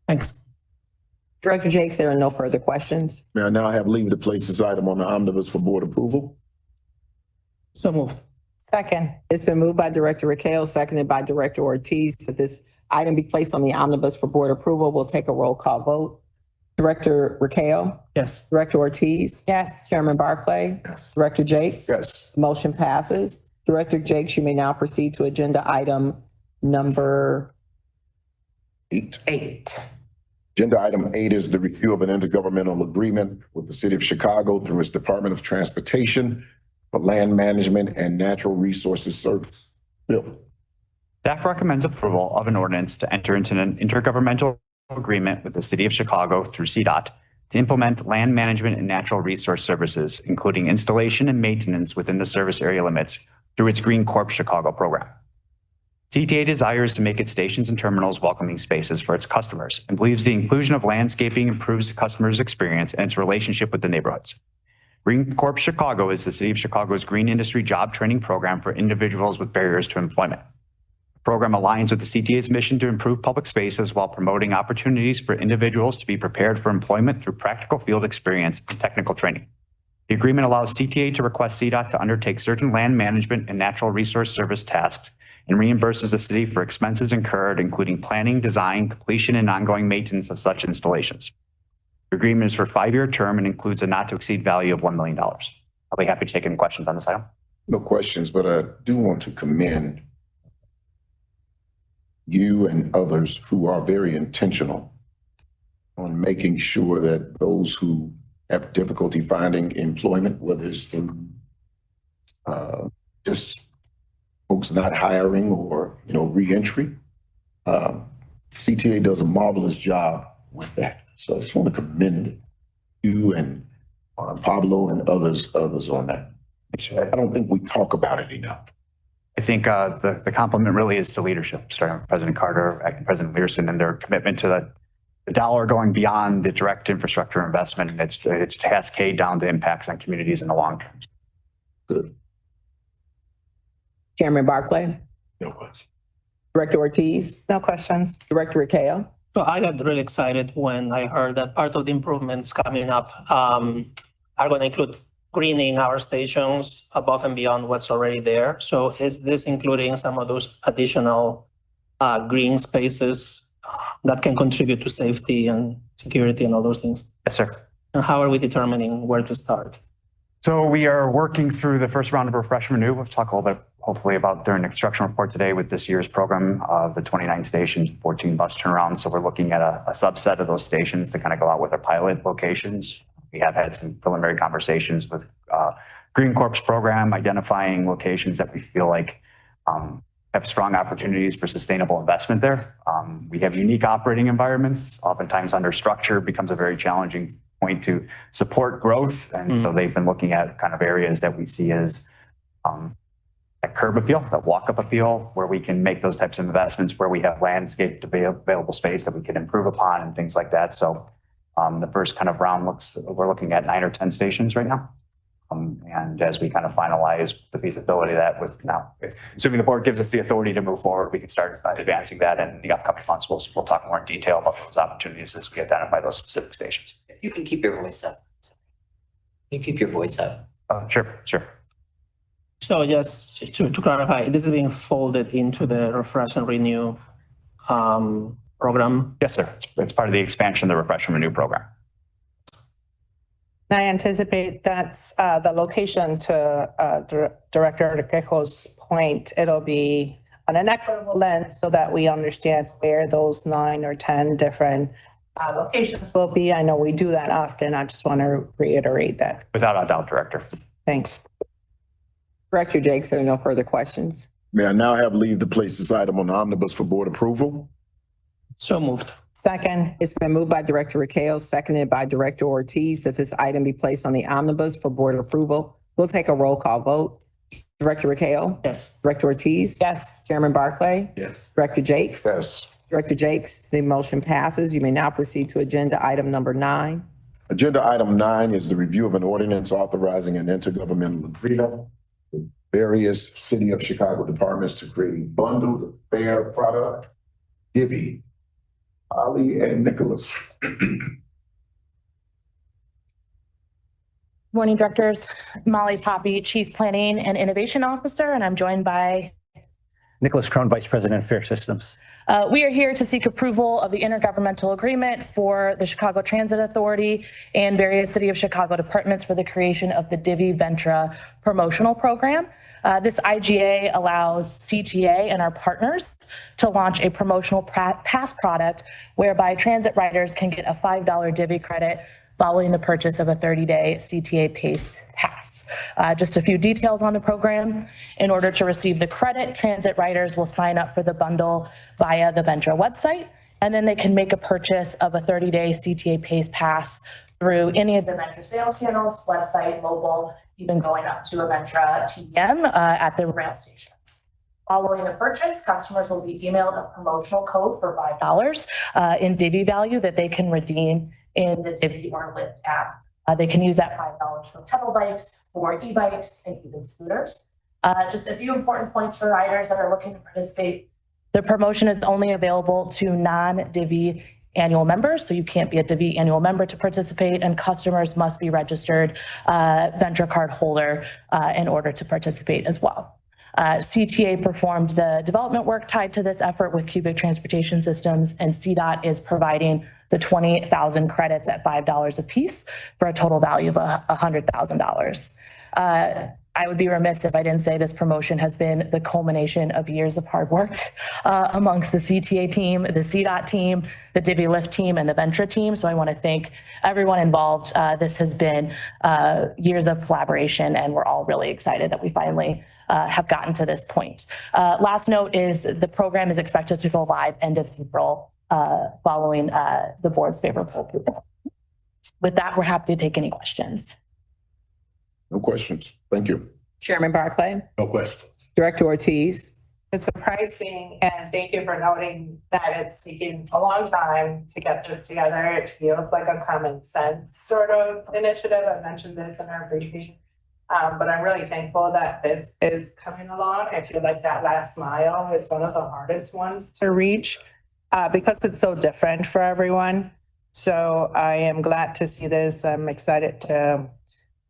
Thanks. Director Jakes, there are no further questions. May I now have leave to place this item on the omnibus for board approval? So move. Second. It's been moved by Director Rakeo, seconded by Director Ortiz. If this item be placed on the omnibus for board approval, we'll take a roll call vote. Director Rakeo. Yes. Director Ortiz. Yes. Chairman Barclay. Yes. Director Jakes. Yes. Motion passes. Director Jakes, you may now proceed to agenda item number 8. 8. Agenda item 8 is the review of an intergovernmental agreement with the city of Chicago through its Department of Transportation for land management and natural resources service. Bill. Staff recommends approval of an ordinance to enter into an intergovernmental agreement with the city of Chicago through CDOT to implement land management and natural resource services, including installation and maintenance within the service area limits through its Green Corp Chicago program. CTA desires to make its stations and terminals welcoming spaces for its customers and believes the inclusion of landscaping improves the customer's experience and its relationship with the neighborhoods. Green Corp Chicago is the City of Chicago's green industry job training program for individuals with barriers to employment. The program aligns with the CTA's mission to improve public spaces while promoting opportunities for individuals to be prepared for employment through practical field experience and technical training. The agreement allows CTA to request CDOT to undertake certain land management and natural resource service tasks and reimburses the city for expenses incurred, including planning, design, completion, and ongoing maintenance of such installations. The agreement is for a 5-year term and includes a not to exceed value of $1 million. I'll be happy to take any questions on this item. No questions, but I do want to commend you and others who are very intentional on making sure that those who have difficulty finding employment, whether it's through just folks not hiring or, reentry. CTA does a marvelous job with that. So I just want to commend you and Pablo and others on that. I don't think we talk about it enough. I think the compliment really is to leadership, starting with President Carter, acting President Learson, and their commitment to the dollar going beyond the direct infrastructure investment, and it's cascade down to impacts on communities in the long term. Good. Chairman Barclay, No question. Director Ortiz, No questions. Director Rakeo. So I got really excited when I heard that part of the improvements coming up are going to include greening our stations above and beyond what's already there. So is this including some of those additional green spaces that can contribute to safety and security and all those things? Yes, sir. And how are we determining where to start? So we are working through the first round of refresh and renew. We'll talk a little bit, hopefully, about during the construction report today with this year's program of the 29 stations, 14 bus turnarounds. So we're looking at a subset of those stations to kind of go out with our pilot locations. We have had some preliminary conversations with Green Corp's program, identifying locations that we feel like have strong opportunities for sustainable investment there. We have unique operating environments. Oftentimes under structure becomes a very challenging point to support growth. And so they've been looking at kind of areas that we see as that curb appeal, that walk up appeal, where we can make those types of investments, where we have landscape to be available space that we can improve upon and things like that. So the first kind of round we're looking at 9 or 10 stations right now. And as we kind of finalize the feasibility of that assuming the board gives us the authority to move forward, we can start advancing that in the upcoming months. We'll talk more in detail about those opportunities as we identify those specific stations. You can keep your voice up. You keep your voice up. Sure. So just to clarify, this is being folded into the refresh and renew program? Yes, sir. It's part of the expansion of the refresh and renew program. I anticipate that's the location to Director Requejo's point. It'll be on an equitable lens so that we understand where those 9 or 10 different locations will be. I know we do that often. I just want to reiterate that. Without a doubt, Director. Thanks. Director Jakes, there are no further questions. May I now have leave to place this item on the omnibus for board approval? So moved. Second. It's been moved by Director Rakeo, seconded by Director Ortiz, that this item be placed on the omnibus for board approval. We'll take a roll call vote. Director Rakeo? Yes. Director Ortiz? Yes. Chairman Barclay? Yes. Director Jakes? Yes. Director Jakes, the motion passes. You may now proceed to agenda item number 9. Agenda item 9 is the review of an ordinance authorizing an intergovernmental agreement with various City of Chicago departments to create a bundled fare product. Divvy. Ali and Nicholas. Morning, directors. Molly Poppy, Chief Planning and Innovation Officer, and I'm joined by Nicholas Crone, Vice President of Fare Systems. we are here to seek approval of the intergovernmental agreement for the Chicago Transit Authority and various City of Chicago departments for the creation of the Divvy Ventra promotional program. This IGA allows CTA and our partners to launch a promotional pass product whereby transit riders can get a $5 Divvy credit following the purchase of a 30-day CTA PACE pass. Just a few details on the program. In order to receive the credit, transit riders will sign up for the bundle via the Ventra website, and then they can make a purchase of a 30-day CTA PACE pass through any of the Ventra sales channels, website, mobile, even going up to a Ventra TM at the rail stations. Following the purchase, customers will be emailed a promotional code for $5 in Divvy value that they can redeem in the Divvy or Lyft app. They can use that $5 for pedal bikes, for e-bikes, and even scooters. Just a few important points for riders that are looking to participate. The promotion is only available to non-Divvy annual members, so you can't be a Divvy annual member to participate, and customers must be registered Venture card holder in order to participate as well. CTA performed the development work tied to this effort with Cubic Transportation Systems, and CDOT is providing the 20,000 credits at $5 a piece for a total value of $100,000. I would be remiss if I didn't say this promotion has been the culmination of years of hard work amongst the CTA team, the CDOT team, the Divvy Lyft team, and the Ventra team. So I want to thank everyone involved. This has been years of collaboration, and we're all really excited that we finally have gotten to this point. Last note is the program is expected to go live end of April following the board's favorable approval. With that, we're happy to take any questions. No questions. Thank you. Chairman Barclay, No question. Director Ortiz. It's surprising, and thank you for noting that it's taking a long time to get this together. It feels like a common sense sort of initiative. I mentioned this in our briefing, but I'm really thankful that this is coming along. I feel like that last mile is one of the hardest ones to reach because it's so different for everyone. So I am glad to see this. I'm excited to,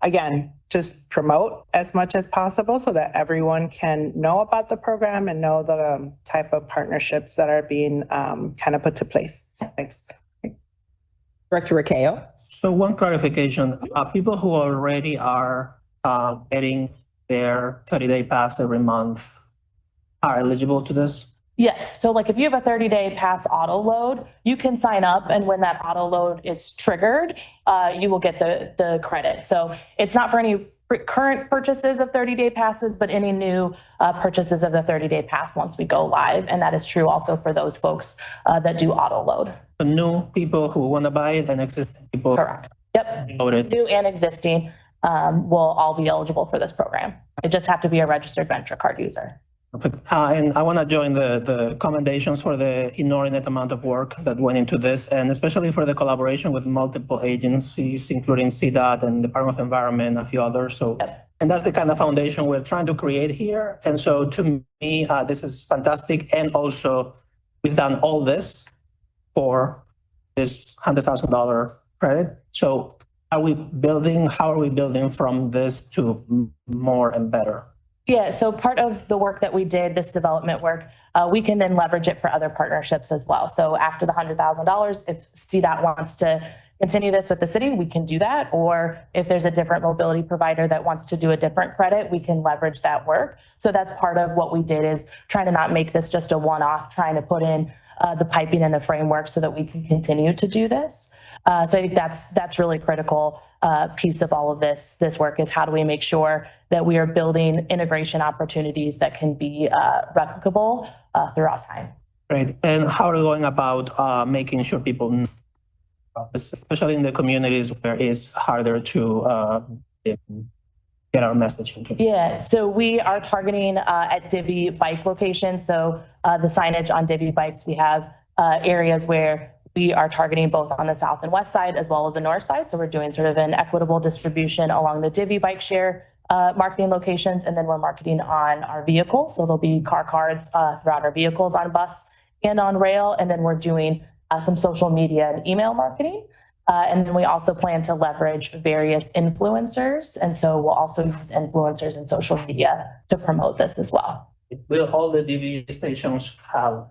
again, just promote as much as possible so that everyone can know about the program and know the type of partnerships that are being kind of put to place. So thanks. Director Rakeo. So one clarification, people who already are getting their 30-day pass every month are eligible to this? Yes. So like if you have a 30-day pass auto load, you can sign up, and when that auto load is triggered, you will get the credit. So it's not for any current purchases of 30-day passes, but any new purchases of the 30-day pass once we go live. And that is true also for those folks that do auto load. The new people who want to buy it and existing people. Correct. Yep. Loaded. New and existing will all be eligible for this program. They just have to be a registered Ventra card user. Perfect. And I want to join the commendations for the inordinate amount of work that went into this, and especially for the collaboration with multiple agencies, including CDOT and Department of Environment, a few others. So, and that's the kind of foundation we're trying to create here. And so to me, this is fantastic. And also, we've done all this for this $100,000 credit. So how are we building from this to more and better? Yeah, so part of the work that we did, this development work, we can then leverage it for other partnerships as well. So after the $100,000, if CDOT wants to continue this with the city, we can do that. Or if there's a different mobility provider that wants to do a different credit, we can leverage that work. So that's part of what we did, is trying to not make this just a one-off, trying to put in the piping and the framework so that we can continue to do this. So I think that's really critical piece of all of this work, is how do we make sure that we are building integration opportunities that can be replicable throughout time. Right. And how are we going about making sure people know about this, especially in the communities where it's harder to get our message into? Yeah, so we are targeting at Divvy bike locations. So the signage on Divvy bikes, we have areas where we are targeting both on the south and west side as well as the north side. So we're doing sort of an equitable distribution along the Divvy bike share marketing locations, and then we're marketing on our vehicles. So there'll be car cards throughout our vehicles on bus and on rail. And then we're doing some social media and email marketing. And then we also plan to leverage various influencers. And so we'll also use influencers in social media to promote this as well. Will all the DV stations have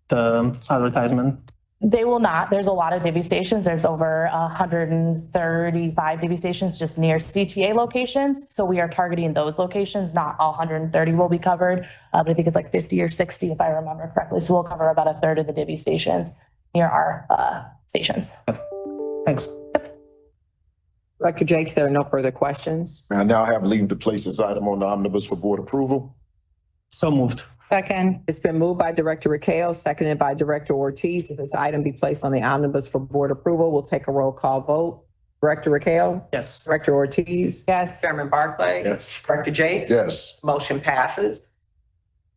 the advertisement? They will not. There's a lot of Divvy stations. There's over 135 Divvy stations just near CTA locations. So we are targeting those locations. Not all 130 will be covered, but I think it's like 50 or 60 if I remember correctly. So we'll cover about a third of the Divvy stations near our stations. Thanks. Director Jakes, there are no further questions. I now have leave to place this item on the omnibus for board approval. So moved. Second. It's been moved by Director Rakeo, seconded by Director Ortiz. If this item be placed on the omnibus for board approval, we'll take a roll call vote. Director Rakeo? Yes. Director Ortiz? Yes. Chairman Barclay? Yes. Director Jakes? Yes. Motion passes.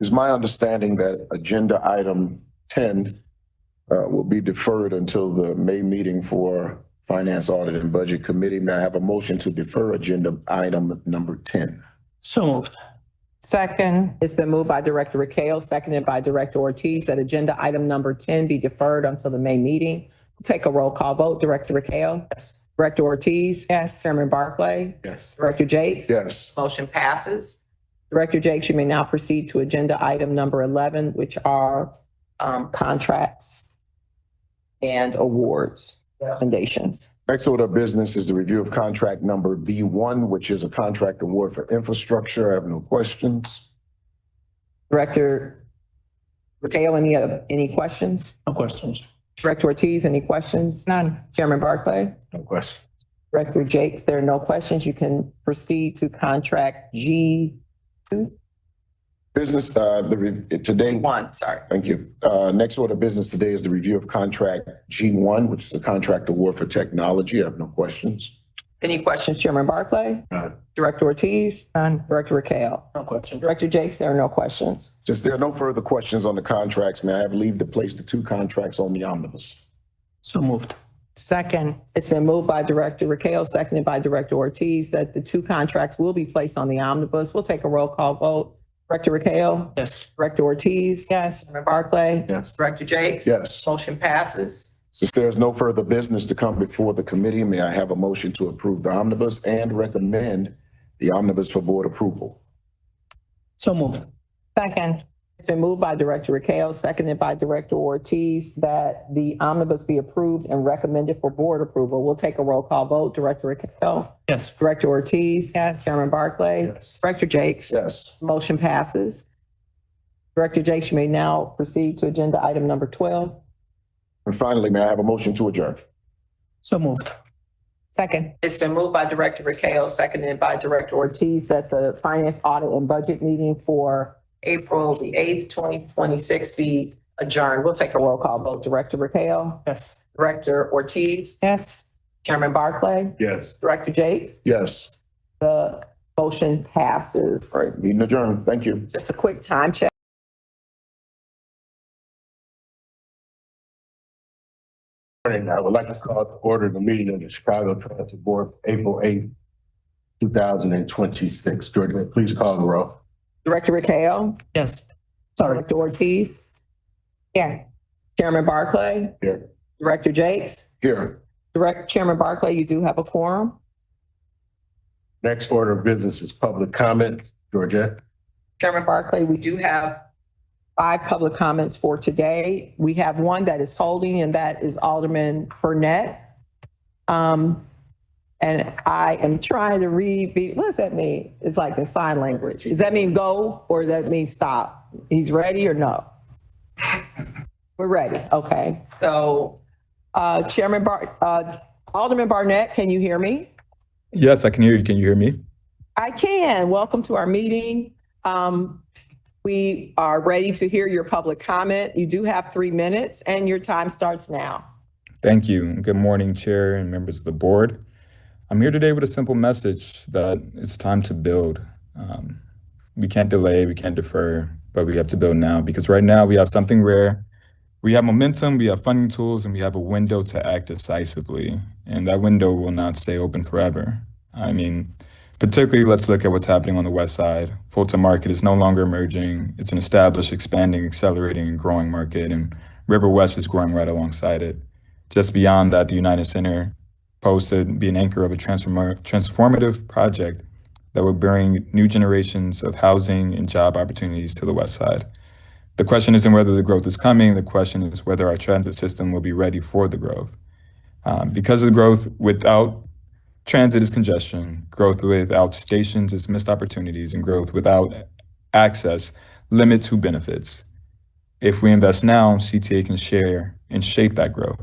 It's my understanding that agenda item 10 will be deferred until the May meeting for Finance, Audit, and Budget Committee. May I have a motion to defer agenda item number 10? So moved. Second. It's been moved by Director Rakeo, seconded by Director Ortiz, that agenda item number 10 be deferred until the May meeting. We'll take a roll call vote. Director Rakeo? Yes. Director Ortiz? Yes. Chairman Barclay? Yes. Director Jakes? Yes. Motion passes. Director Jakes, you may now proceed to agenda item number 11, which are contracts and awards recommendations. Next order of business is the review of contract number V1, which is a contract award for infrastructure. I have no questions. Director Rakeo, any questions? No questions. Director Ortiz, any questions? None. Chairman Barclay? No question. Director Jakes, there are no questions. You can proceed to contract G2. Business, today. One, sorry. Thank you. Next order of business today is the review of contract G1, which is a contract award for technology. I have no questions. Any questions, Chairman Barclay? None. Director Ortiz? None. Director Rakeo? No questions. Director Jakes, there are no questions. Since there are no further questions on the contracts, may I have leave to place the two contracts on the omnibus? So moved. Second. It's been moved by Director Rakeo, seconded by Director Ortiz, that the two contracts will be placed on the omnibus. We'll take a roll call vote. Director Rakeo? Yes. Director Ortiz? Yes. Chairman Barclay? Yes. Director Jakes? Yes. Motion passes. Since there is no further business to come before the committee, may I have a motion to approve the omnibus and recommend the omnibus for board approval? So moved. Second. It's been moved by Director Rakeo, seconded by Director Ortiz, that the omnibus be approved and recommended for board approval. We'll take a roll call vote. Director Rakeo? Yes. Director Ortiz? Yes. Chairman Barclay? Yes. Director Jakes? Yes. Motion passes. Director Jakes, you may now proceed to agenda item number 12. And finally, may I have a motion to adjourn? So moved. Second. It's been moved by Director Rakeo, seconded by Director Ortiz, that the Finance, Audit, and Budget meeting for April the 8th, 2026 be adjourned. We'll take a roll call vote. Director Rakeo? Yes. Director Ortiz? Yes. Chairman Barclay? Yes. Director Jakes? Yes. The motion passes. All right, meeting adjourned. Thank you. Just a quick time check. Morning. I would like to call to order the meeting of the Chicago Transit Board, April 8th, 2026. Georgia, please call the roll. Director Rakeo? Yes. Sorry. Director Ortiz? Here. Chairman Barclay? Here. Director Jakes? Here. Chairman Barclay, you do have a quorum. Next order of business is public comment. Georgette. Chairman Barclay, we do have 5 public comments for today. We have one that is holding, and that is Alderman Burnett. And I am trying to read, what does that mean? It's like in sign language. Does that mean go or does that mean stop? He's ready or no? We're ready. Okay. So, Alderman Barnett, can you hear me? Yes, I can hear you. Can you hear me? I can. Welcome to our meeting. We are ready to hear your public comment. You do have 3 minutes and your time starts now. Thank you. Good morning, Chair and members of the board. I'm here today with a simple message that it's time to build. We can't delay, we can't defer, but we have to build now because right now we have something rare. We have momentum, we have funding tools, and we have a window to act decisively. And that window will not stay open forever. I mean, particularly, let's look at what's happening on the west side. Fulton Market is no longer emerging. It's an established, expanding, accelerating, and growing market, and River West is growing right alongside it. Just beyond that, the United Center posed to be an anchor of a transformative project that will bring new generations of housing and job opportunities to the west side. The question isn't whether the growth is coming, the question is whether our transit system will be ready for the growth. Because of the growth without transit is congestion, growth without stations is missed opportunities, and growth without access limits who benefits. If we invest now, CTA can share and shape that growth.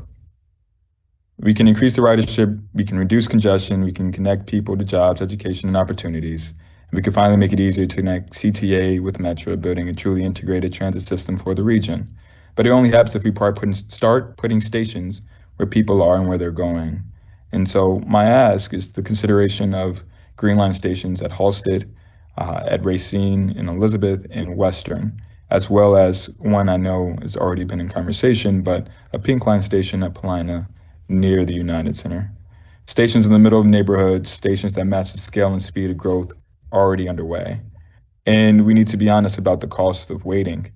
We can increase the ridership, we can reduce congestion, we can connect people to jobs, education, and opportunities. And we can finally make it easier to connect CTA with Metro, building a truly integrated transit system for the region. But it only happens if we start putting stations where people are and where they're going. And so my ask is the consideration of Green Line stations at Halsted, at Racine, in Elizabeth, and Western. as well as one I know has already been in conversation, but a pink line station at Paulina near the United Center. Stations in the middle of neighborhoods, stations that match the scale and speed of growth already underway. And we need to be honest about the cost of waiting.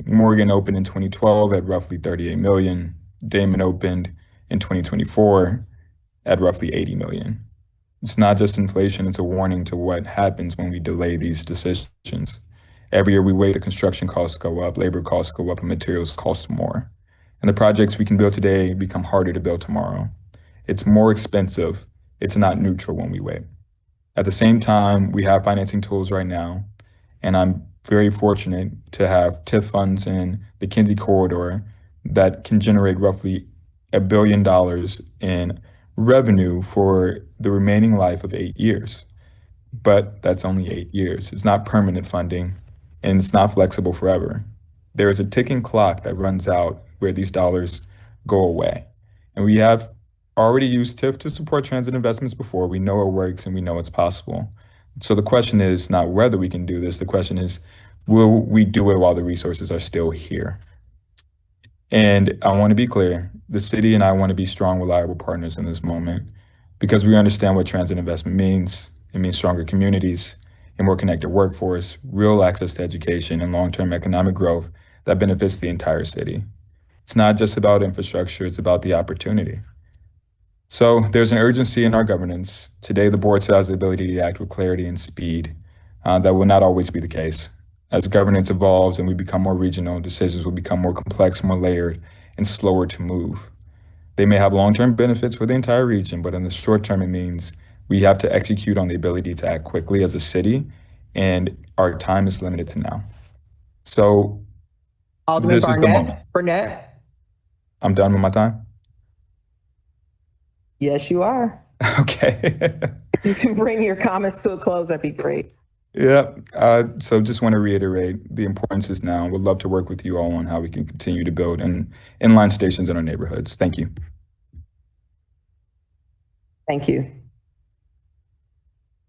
Morgan opened in 2012 at roughly 38 million. Damon opened in 2024 at roughly 80 million. It's not just inflation, it's a warning to what happens when we delay these decisions. Every year we wait, the construction costs go up, labor costs go up, and materials cost more. And the projects we can build today become harder to build tomorrow. It's more expensive. It's not neutral when we wait. At the same time, we have financing tools right now, and I'm very fortunate to have TIF funds in the Kinsey corridor that can generate roughly $1 billion in revenue for the remaining life of 8 years. But that's only 8 years. It's not permanent funding, and it's not flexible forever. There is a ticking clock that runs out where these dollars go away. And we have already used TIF to support transit investments before. We know it works and we know it's possible. So the question is not whether we can do this. The question is, will we do it while the resources are still here? And I want to be clear, the city and I want to be strong, reliable partners in this moment because we understand what transit investment means. It means stronger communities, a more connected workforce, real access to education, and long-term economic growth that benefits the entire city. It's not just about infrastructure, it's about the opportunity. So there's an urgency in our governance. Today, the board still has the ability to act with clarity and speed. That will not always be the case. As governance evolves and we become more regional, decisions will become more complex, more layered, and slower to move. They may have long-term benefits for the entire region, but in the short term, it means we have to execute on the ability to act quickly as a city, and our time is limited to now. So Alderman this is the moment. Burnett. I'm done with my time? Yes, you are. Okay. If you can bring your comments to a close, that'd be great. Yeah, so just want to reiterate the importance is now. Would love to work with you all on how we can continue to build inline stations in our neighborhoods. Thank you. Thank you.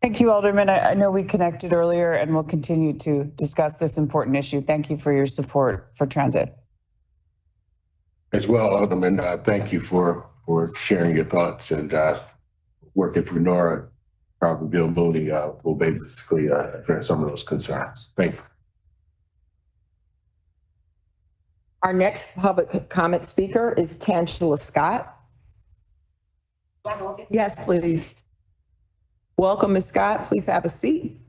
Thank you, Alderman. I know we connected earlier and we'll continue to discuss this important issue. Thank you for your support for transit. As well, Alderman, thank you for sharing your thoughts and working through Nora. Probably Bill Mooney will basically address some of those concerns. Thank you. Our next public comment speaker is Tangela Scott. Yes, please. Welcome, Ms. Scott. Please have a seat.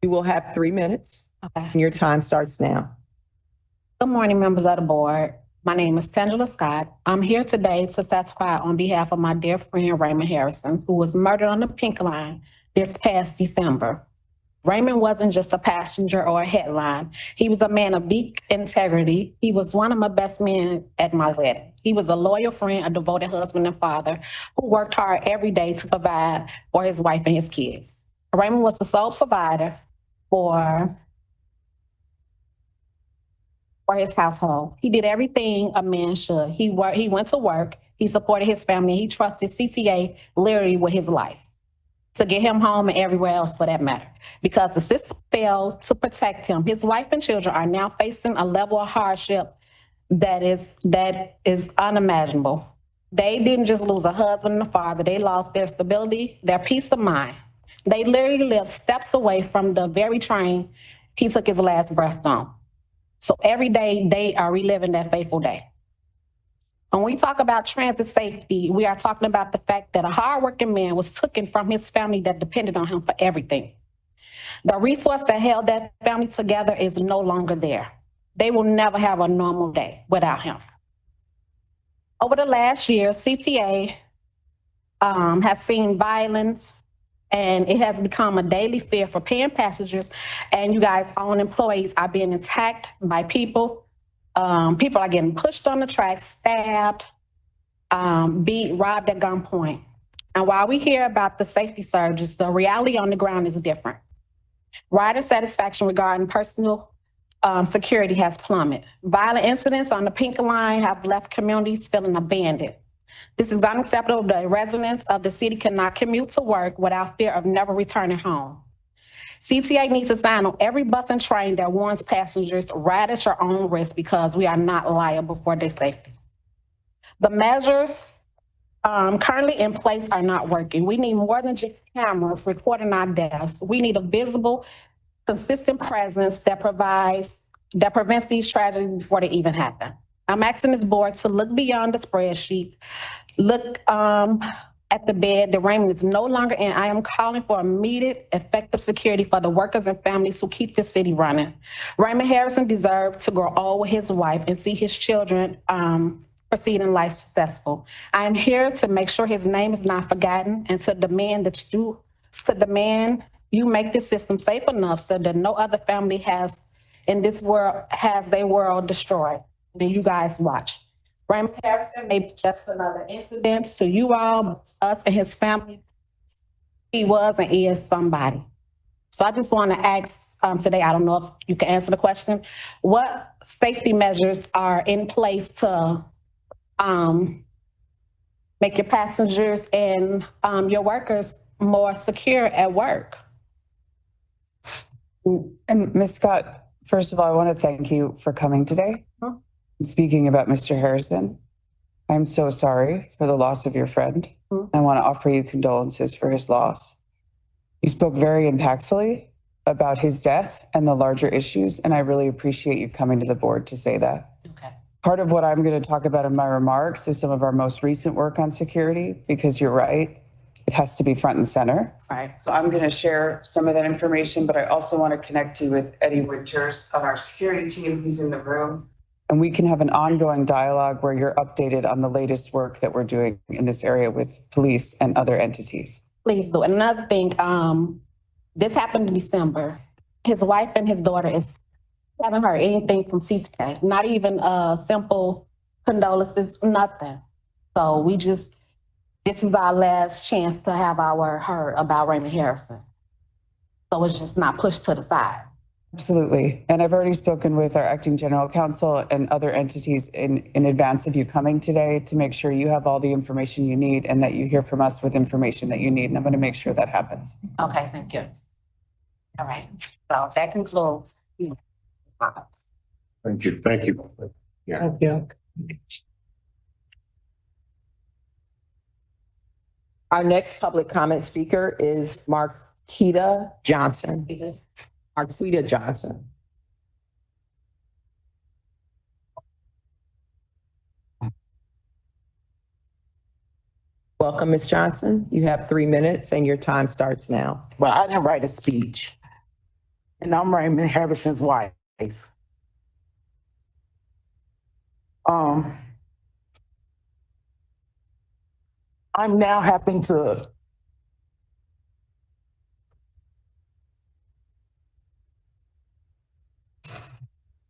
You will have 3 minutes. Okay. And your time starts now. Good morning, members of the board. My name is Tangela Scott. I'm here today to testify on behalf of my dear friend Raymond Harrison, who was murdered on the Pink Line this past December. Raymond wasn't just a passenger or a headline. He was a man of deep integrity. He was one of my best men at my wedding. He was a loyal friend, a devoted husband and father who worked hard every day to provide for his wife and his kids. Raymond was the sole provider for his household. He did everything a man should. He went to work, he supported his family, he trusted CTA literally with his life to get him home and everywhere else for that matter. Because the system failed to protect him, his wife and children are now facing a level of hardship that is unimaginable. They didn't just lose a husband and a father, they lost their stability, their peace of mind. They literally lived steps away from the very train he took his last breath on. So every day they are reliving that fateful day. When we talk about transit safety, we are talking about the fact that a hardworking man was taken from his family that depended on him for everything. The resource that held that family together is no longer there. They will never have a normal day without him. Over the last year, CTA has seen violence, and it has become a daily fear for paying passengers, and you guys' own employees are being attacked by people. People are getting pushed on the tracks, stabbed, beat, robbed at gunpoint. And while we hear about the safety surges, the reality on the ground is different. Rider satisfaction regarding personal security has plummeted. Violent incidents on the Pink Line have left communities feeling abandoned. This is unacceptable. The residents of the city cannot commute to work without fear of never returning home. CTA needs to sign on every bus and train that warns passengers ride at your own risk because we are not liable for their safety. The measures currently in place are not working. We need more than just cameras recording our deaths. We need a visible, consistent presence that prevents these tragedies before they even happen. I'm asking this board to look beyond the spreadsheets, look at the bed. The raiment is no longer in. I am calling for immediate, effective security for the workers and families who keep the city running. Raymond Harrison deserved to grow old with his wife and see his children proceed in life successful. I am here to make sure his name is not forgotten and to demand you make this system safe enough so that no other family in this world has their world destroyed. Then you guys watch. Raymond Harrison may be just another incident to you all, but to us and his family, he was and is somebody. So I just want to ask today, I don't know if you can answer the question, what safety measures are in place to make your passengers and your workers more secure at work? And Ms. Scott, first of all, I want to thank you for coming today. Speaking about Mr. Harrison, I'm so sorry for the loss of your friend. I want to offer you condolences for his loss. You spoke very impactfully about his death and the larger issues, and I really appreciate you coming to the board to say that. Okay. Part of what I'm going to talk about in my remarks is some of our most recent work on security, because you're right, it has to be front and center. Right. So I'm going to share some of that information, but I also want to connect you with Eddie Winters on our security team who's in the room. And we can have an ongoing dialogue where you're updated on the latest work that we're doing in this area with police and other entities. Please do. And another thing, this happened in December. His wife and his daughter haven't heard anything from CTK, not even simple condolences, nothing. So this is our last chance to have our heard about Raymond Harrison. So it's just not pushed to the side. Absolutely. And I've already spoken with our acting general counsel and other entities in advance of you coming today to make sure you have all the information you need and that you hear from us with information that you need. And I'm going to make sure that happens. Okay, thank you. All right. So that concludes. Thank you. Thank you. Yeah. Thank you. Our next public comment speaker is Marquita Johnson. Marquita Johnson. Welcome, Ms. Johnson. You have 3 minutes and your time starts now. Well, I didn't write a speech. And I'm Raymond Harrison's wife. I'm now having to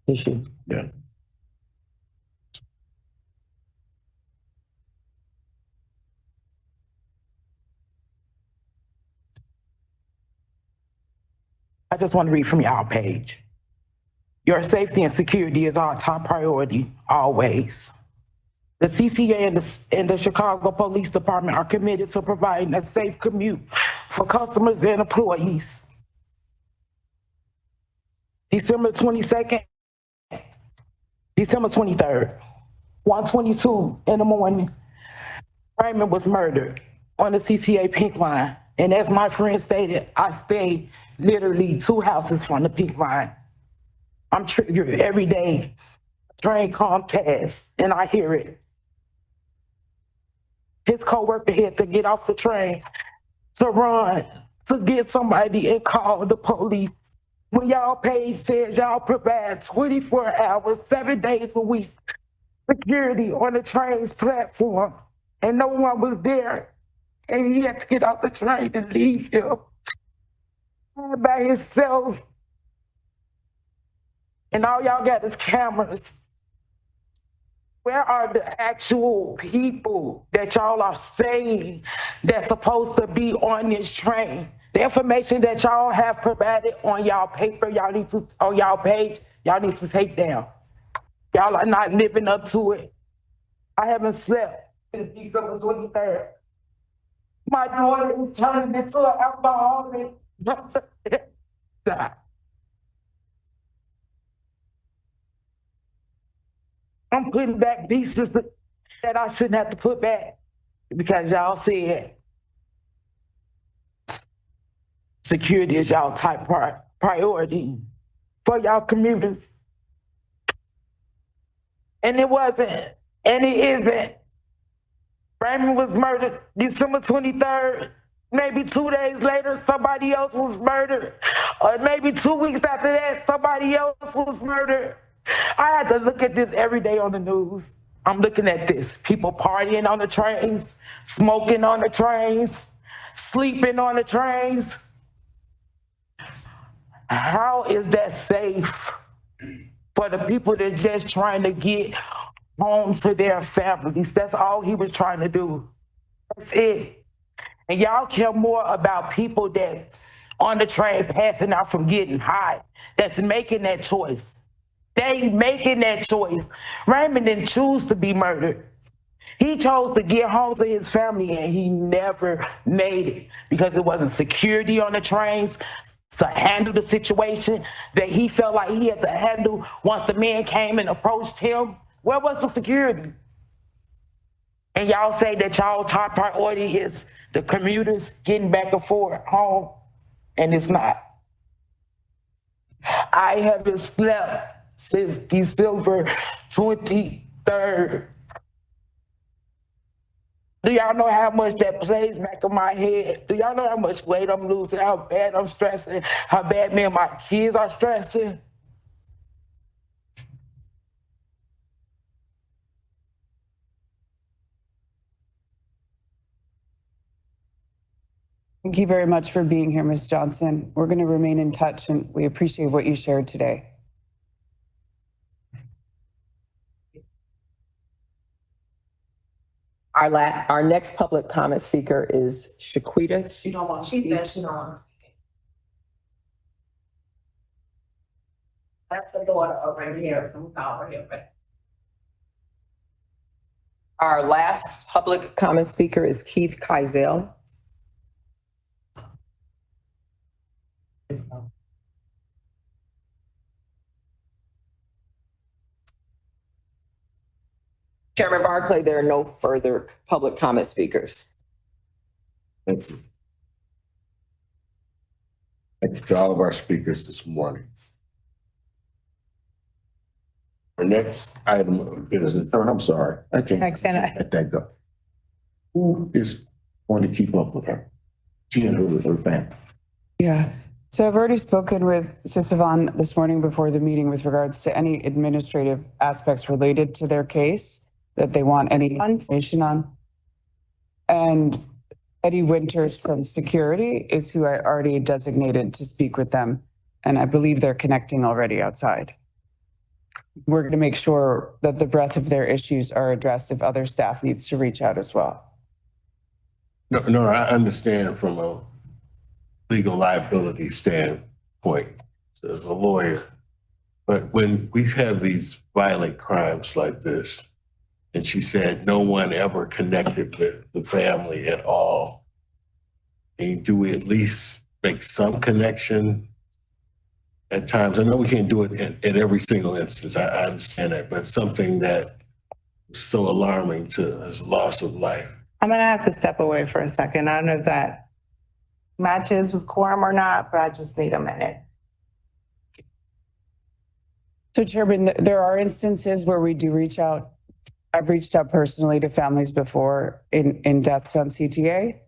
issue. Yeah. I just want to read from y'all page. Your safety and security is our top priority, always. The CCA and the Chicago Police Department are committed to providing a safe commute for customers and employees. December 22nd, December 23rd, 1:22 in the morning, Raymond was murdered on the CCA Pink Line. And as my friend stated, I stay literally 2 houses from the Pink Line. I'm triggered every day. Train come past and I hear it. His coworker had to get off the train to run, to get somebody and call the police. When y'all page says y'all provide 24 hours, 7 days a week, security on the train's platform, and no one was there, and he had to get off the train and leave him by himself. And all y'all got is cameras. Where are the actual people that y'all are saying that's supposed to be on this train? The information that y'all have provided on y'all paper, on y'all page, y'all need to take down. Y'all are not living up to it. I haven't slept since December 23rd. My daughter is turning into an alcoholic. Stop. I'm putting back pieces that I shouldn't have to put back because y'all said security is y'all top priority for y'all commuters. And it wasn't, and it isn't. Raymond was murdered December 23rd. Maybe 2 days later, somebody else was murdered. Or maybe 2 weeks after that, somebody else was murdered. I had to look at this every day on the news. I'm looking at this. People partying on the trains, smoking on the trains, sleeping on the trains. How is that safe for the people that just trying to get home to their families? That's all he was trying to do. That's it. And y'all care more about people that's on the train passing out from getting hot, that's making that choice. They making that choice. Raymond didn't choose to be murdered. He chose to get home to his family and he never made it because there wasn't security on the trains to handle the situation that he felt like he had to handle once the man came and approached him. Where was the security? And y'all say that y'all top priority is the commuters getting back and forth home, and it's not. I haven't slept since December 23rd. Do y'all know how much that plays back in my head? Do y'all know how much weight I'm losing, how bad I'm stressing, how bad me and my kids are stressing? Thank you very much for being here, Ms. Johnson. We're going to remain in touch and we appreciate what you shared today. Our next public comment speaker is Shaquita. She don't want to speak. She don't want to speak. That's the daughter of Raymond Harrison. We call her here. Our last public comment speaker is Keith Kizell. Chairman Barclay, there are no further public comment speakers. Thank you. Thank you to all of our speakers this morning. Our next item is the third. I'm sorry. I can't go. Who is going to keep up with her? She and her family. Yeah. So I've already spoken with Sisavan this morning before the meeting with regards to any administrative aspects related to their case that they want any information on. And Eddie Winters from security is who I already designated to speak with them. And I believe they're connecting already outside. We're going to make sure that the breadth of their issues are addressed if other staff needs to reach out as well. No, I understand from a legal liability standpoint as a lawyer. But when we have these violent crimes like this, and she said no one ever connected with the family at all, and do we at least make some connection at times? I know we can't do it at every single instance. I understand that, but something that is so alarming to as loss of life. I'm gonna have to step away for a second. I don't know if that matches with quorum or not, but I just need a minute. So Chairman, there are instances where we do reach out. I've reached out personally to families before in deaths on CTA.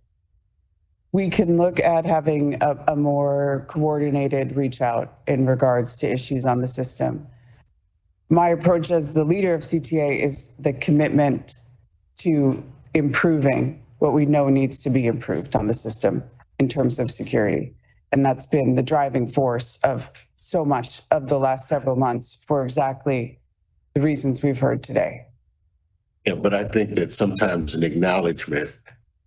We can look at having a more coordinated reach out in regards to issues on the system. My approach as the leader of CTA is the commitment to improving what we know needs to be improved on the system in terms of security. And that's been the driving force of so much of the last several months for exactly the reasons we've heard today. Yeah, but I think that sometimes an acknowledgement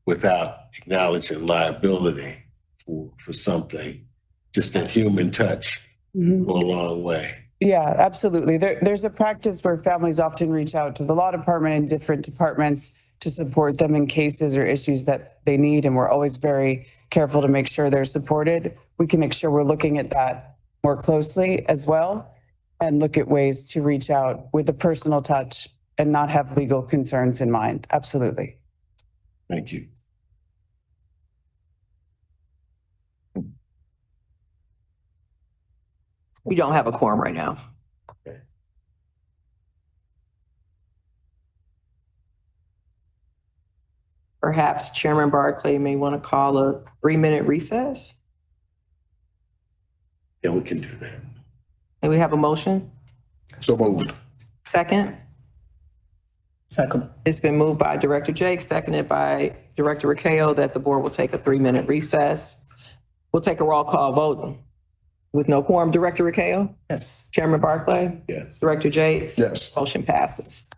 without acknowledging liability for something, just a human touch, go a long way. Yeah, absolutely. There's a practice where families often reach out to the law department and different departments to support them in cases or issues that they need. And we're always very careful to make sure they're supported. We can make sure we're looking at that more closely as well and look at ways to reach out with a personal touch and not have legal concerns in mind. Absolutely. Thank you. We don't have a quorum right now. Perhaps Chairman Barclay may want to call a 3-minute recess. Yeah, we can do that. And we have a motion? So moved. Second? Second. It's been moved by Director Jake, seconded by Director Ricao, that the board will take a 3-minute recess. We'll take a roll call vote with no quorum. Director Ricao? Yes. Chairman Barclay? Yes. Director Jakes? Yes. Motion passes.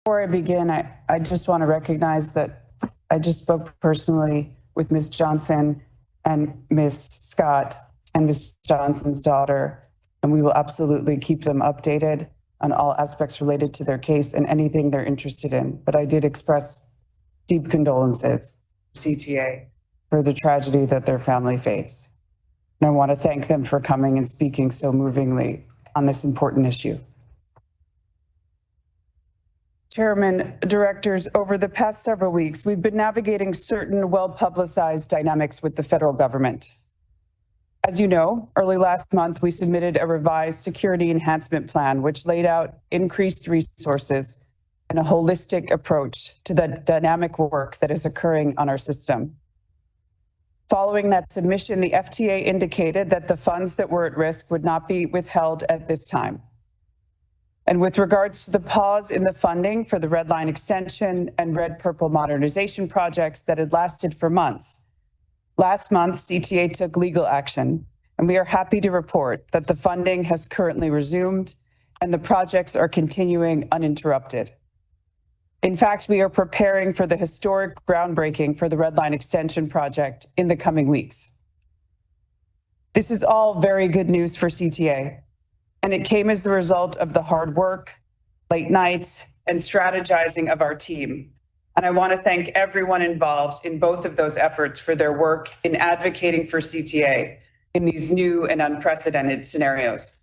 Before I begin, I just want to recognize that I just spoke personally with Ms. Johnson and Ms. Scott and Ms. Johnson's daughter, and we will absolutely keep them updated on all aspects related to their case and anything they're interested in. But I did express deep condolences to CTA for the tragedy that their family faced. And I want to thank them for coming and speaking so movingly on this important issue. Chairman, directors, over the past several weeks, we've been navigating certain well-publicized dynamics with the federal government. As you know, early last month, we submitted a revised security enhancement plan, which laid out increased resources and a holistic approach to the dynamic work that is occurring on our system. Following that submission, the FTA indicated that the funds that were at risk would not be withheld at this time. And with regards to the pause in the funding for the Red Line extension and Red Purple modernization projects that had lasted for months, last month, CTA took legal action, and we are happy to report that the funding has currently resumed and the projects are continuing uninterrupted. In fact, we are preparing for the historic groundbreaking for the Red Line extension project in the coming weeks. This is all very good news for CTA. And it came as the result of the hard work, late nights, and strategizing of our team. And I want to thank everyone involved in both of those efforts for their work in advocating for CTA in these new and unprecedented scenarios.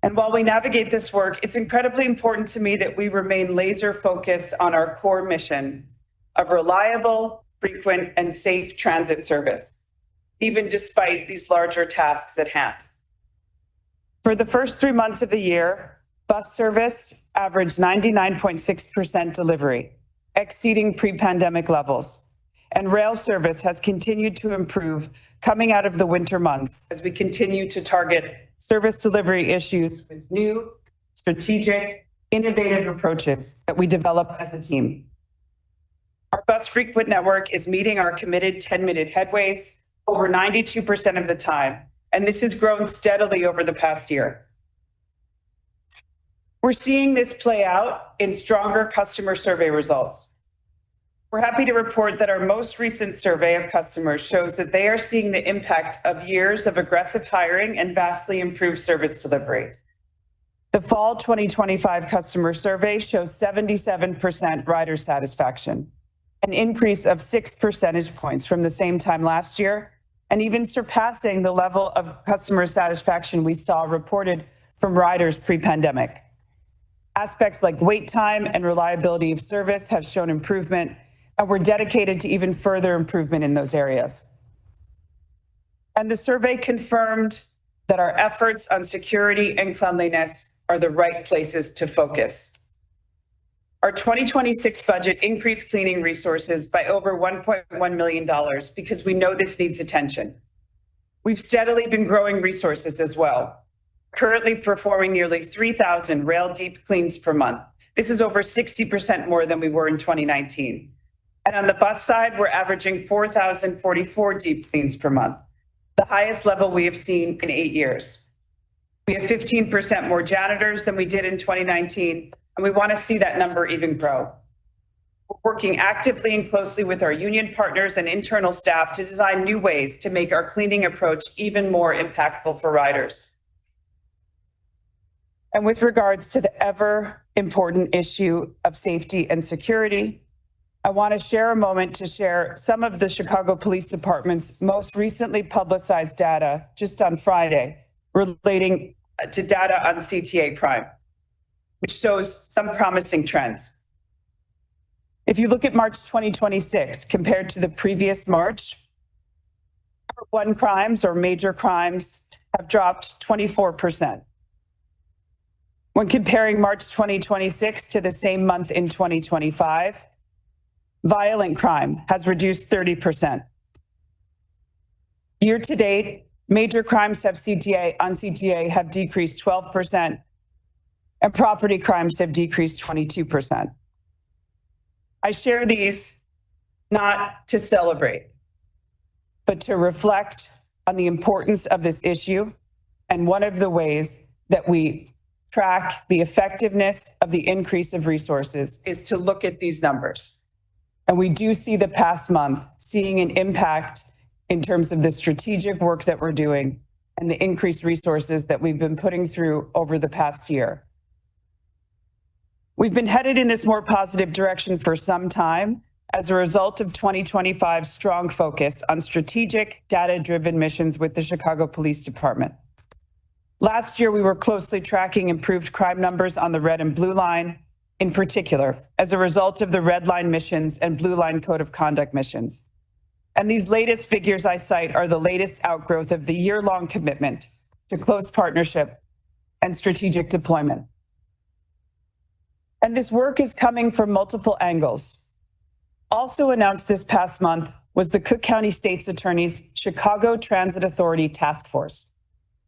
And while we navigate this work, it's incredibly important to me that we remain laser focused on our core mission of reliable, frequent, and safe transit service, even despite these larger tasks at hand. For the first 3 months of the year, bus service averaged 99.6% delivery, exceeding pre-pandemic levels. And rail service has continued to improve coming out of the winter months as we continue to target service delivery issues with new, strategic, innovative approaches that we develop as a team. Our bus frequent network is meeting our committed 10-minute headways over 92% of the time. And this has grown steadily over the past year. We're seeing this play out in stronger customer survey results. We're happy to report that our most recent survey of customers shows that they are seeing the impact of years of aggressive hiring and vastly improved service delivery. The fall 2025 customer survey shows 77% rider satisfaction, an increase of 6 percentage points from the same time last year, and even surpassing the level of customer satisfaction we saw reported from riders pre-pandemic. Aspects like wait time and reliability of service have shown improvement, and we're dedicated to even further improvement in those areas. And the survey confirmed that our efforts on security and cleanliness are the right places to focus. Our 2026 budget increased cleaning resources by over $1.1 million because we know this needs attention. We've steadily been growing resources as well, currently performing nearly 3,000 rail deep cleans per month. This is over 60% more than we were in 2019. And on the bus side, we're averaging 4,044 deep cleans per month, the highest level we have seen in 8 years. We have 15% more janitors than we did in 2019. And we want to see that number even grow. We're working actively and closely with our union partners and internal staff to design new ways to make our cleaning approach even more impactful for riders. And with regards to the ever important issue of safety and security, I want to share a moment to share some of the Chicago Police Department's most recently publicized data just on Friday relating to data on CTA crime, which shows some promising trends. If you look at March 2026 compared to the previous March, one crimes or major crimes have dropped 24%. When comparing March 2026 to the same month in 2025, violent crime has reduced 30%. Year to date, major crimes on CTA have decreased 12%. And property crimes have decreased 22%. I share these not to celebrate, but to reflect on the importance of this issue and one of the ways that we track the effectiveness of the increase of resources is to look at these numbers. And we do see the past month seeing an impact in terms of the strategic work that we're doing and the increased resources that we've been putting through over the past year. We've been headed in this more positive direction for some time as a result of 2025's strong focus on strategic, data-driven missions with the Chicago Police Department. Last year, we were closely tracking improved crime numbers on the red and blue line, in particular, as a result of the red line missions and blue line code of conduct missions. And these latest figures I cite are the latest outgrowth of the year-long commitment to close partnership and strategic deployment. And this work is coming from multiple angles. Also announced this past month was the Cook County State's Attorney's Chicago Transit Authority Task Force,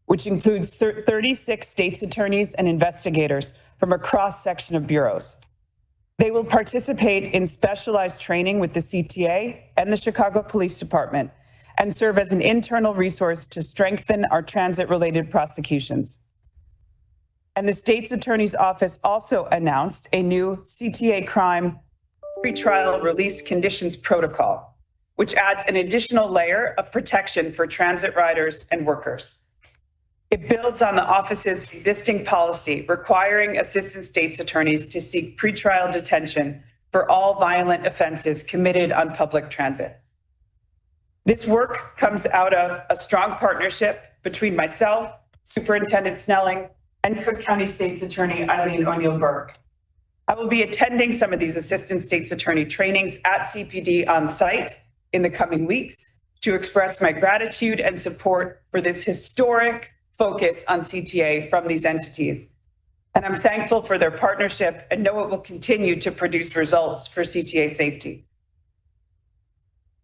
which includes 36 state's attorneys and investigators from a cross-section of bureaus. They will participate in specialized training with the CTA and the Chicago Police Department and serve as an internal resource to strengthen our transit-related prosecutions. And the state's attorney's office also announced a new CTA crime pretrial release conditions protocol, which adds an additional layer of protection for transit riders and workers. It builds on the office's existing policy requiring assistant state's attorneys to seek pretrial detention for all violent offenses committed on public transit. This work comes out of a strong partnership between myself, Superintendent Snelling, and Cook County State's Attorney Eileen O'Neill Burke. I will be attending some of these assistant state's attorney trainings at CPD on site in the coming weeks to express my gratitude and support for this historic focus on CTA from these entities. And I'm thankful for their partnership and know it will continue to produce results for CTA safety.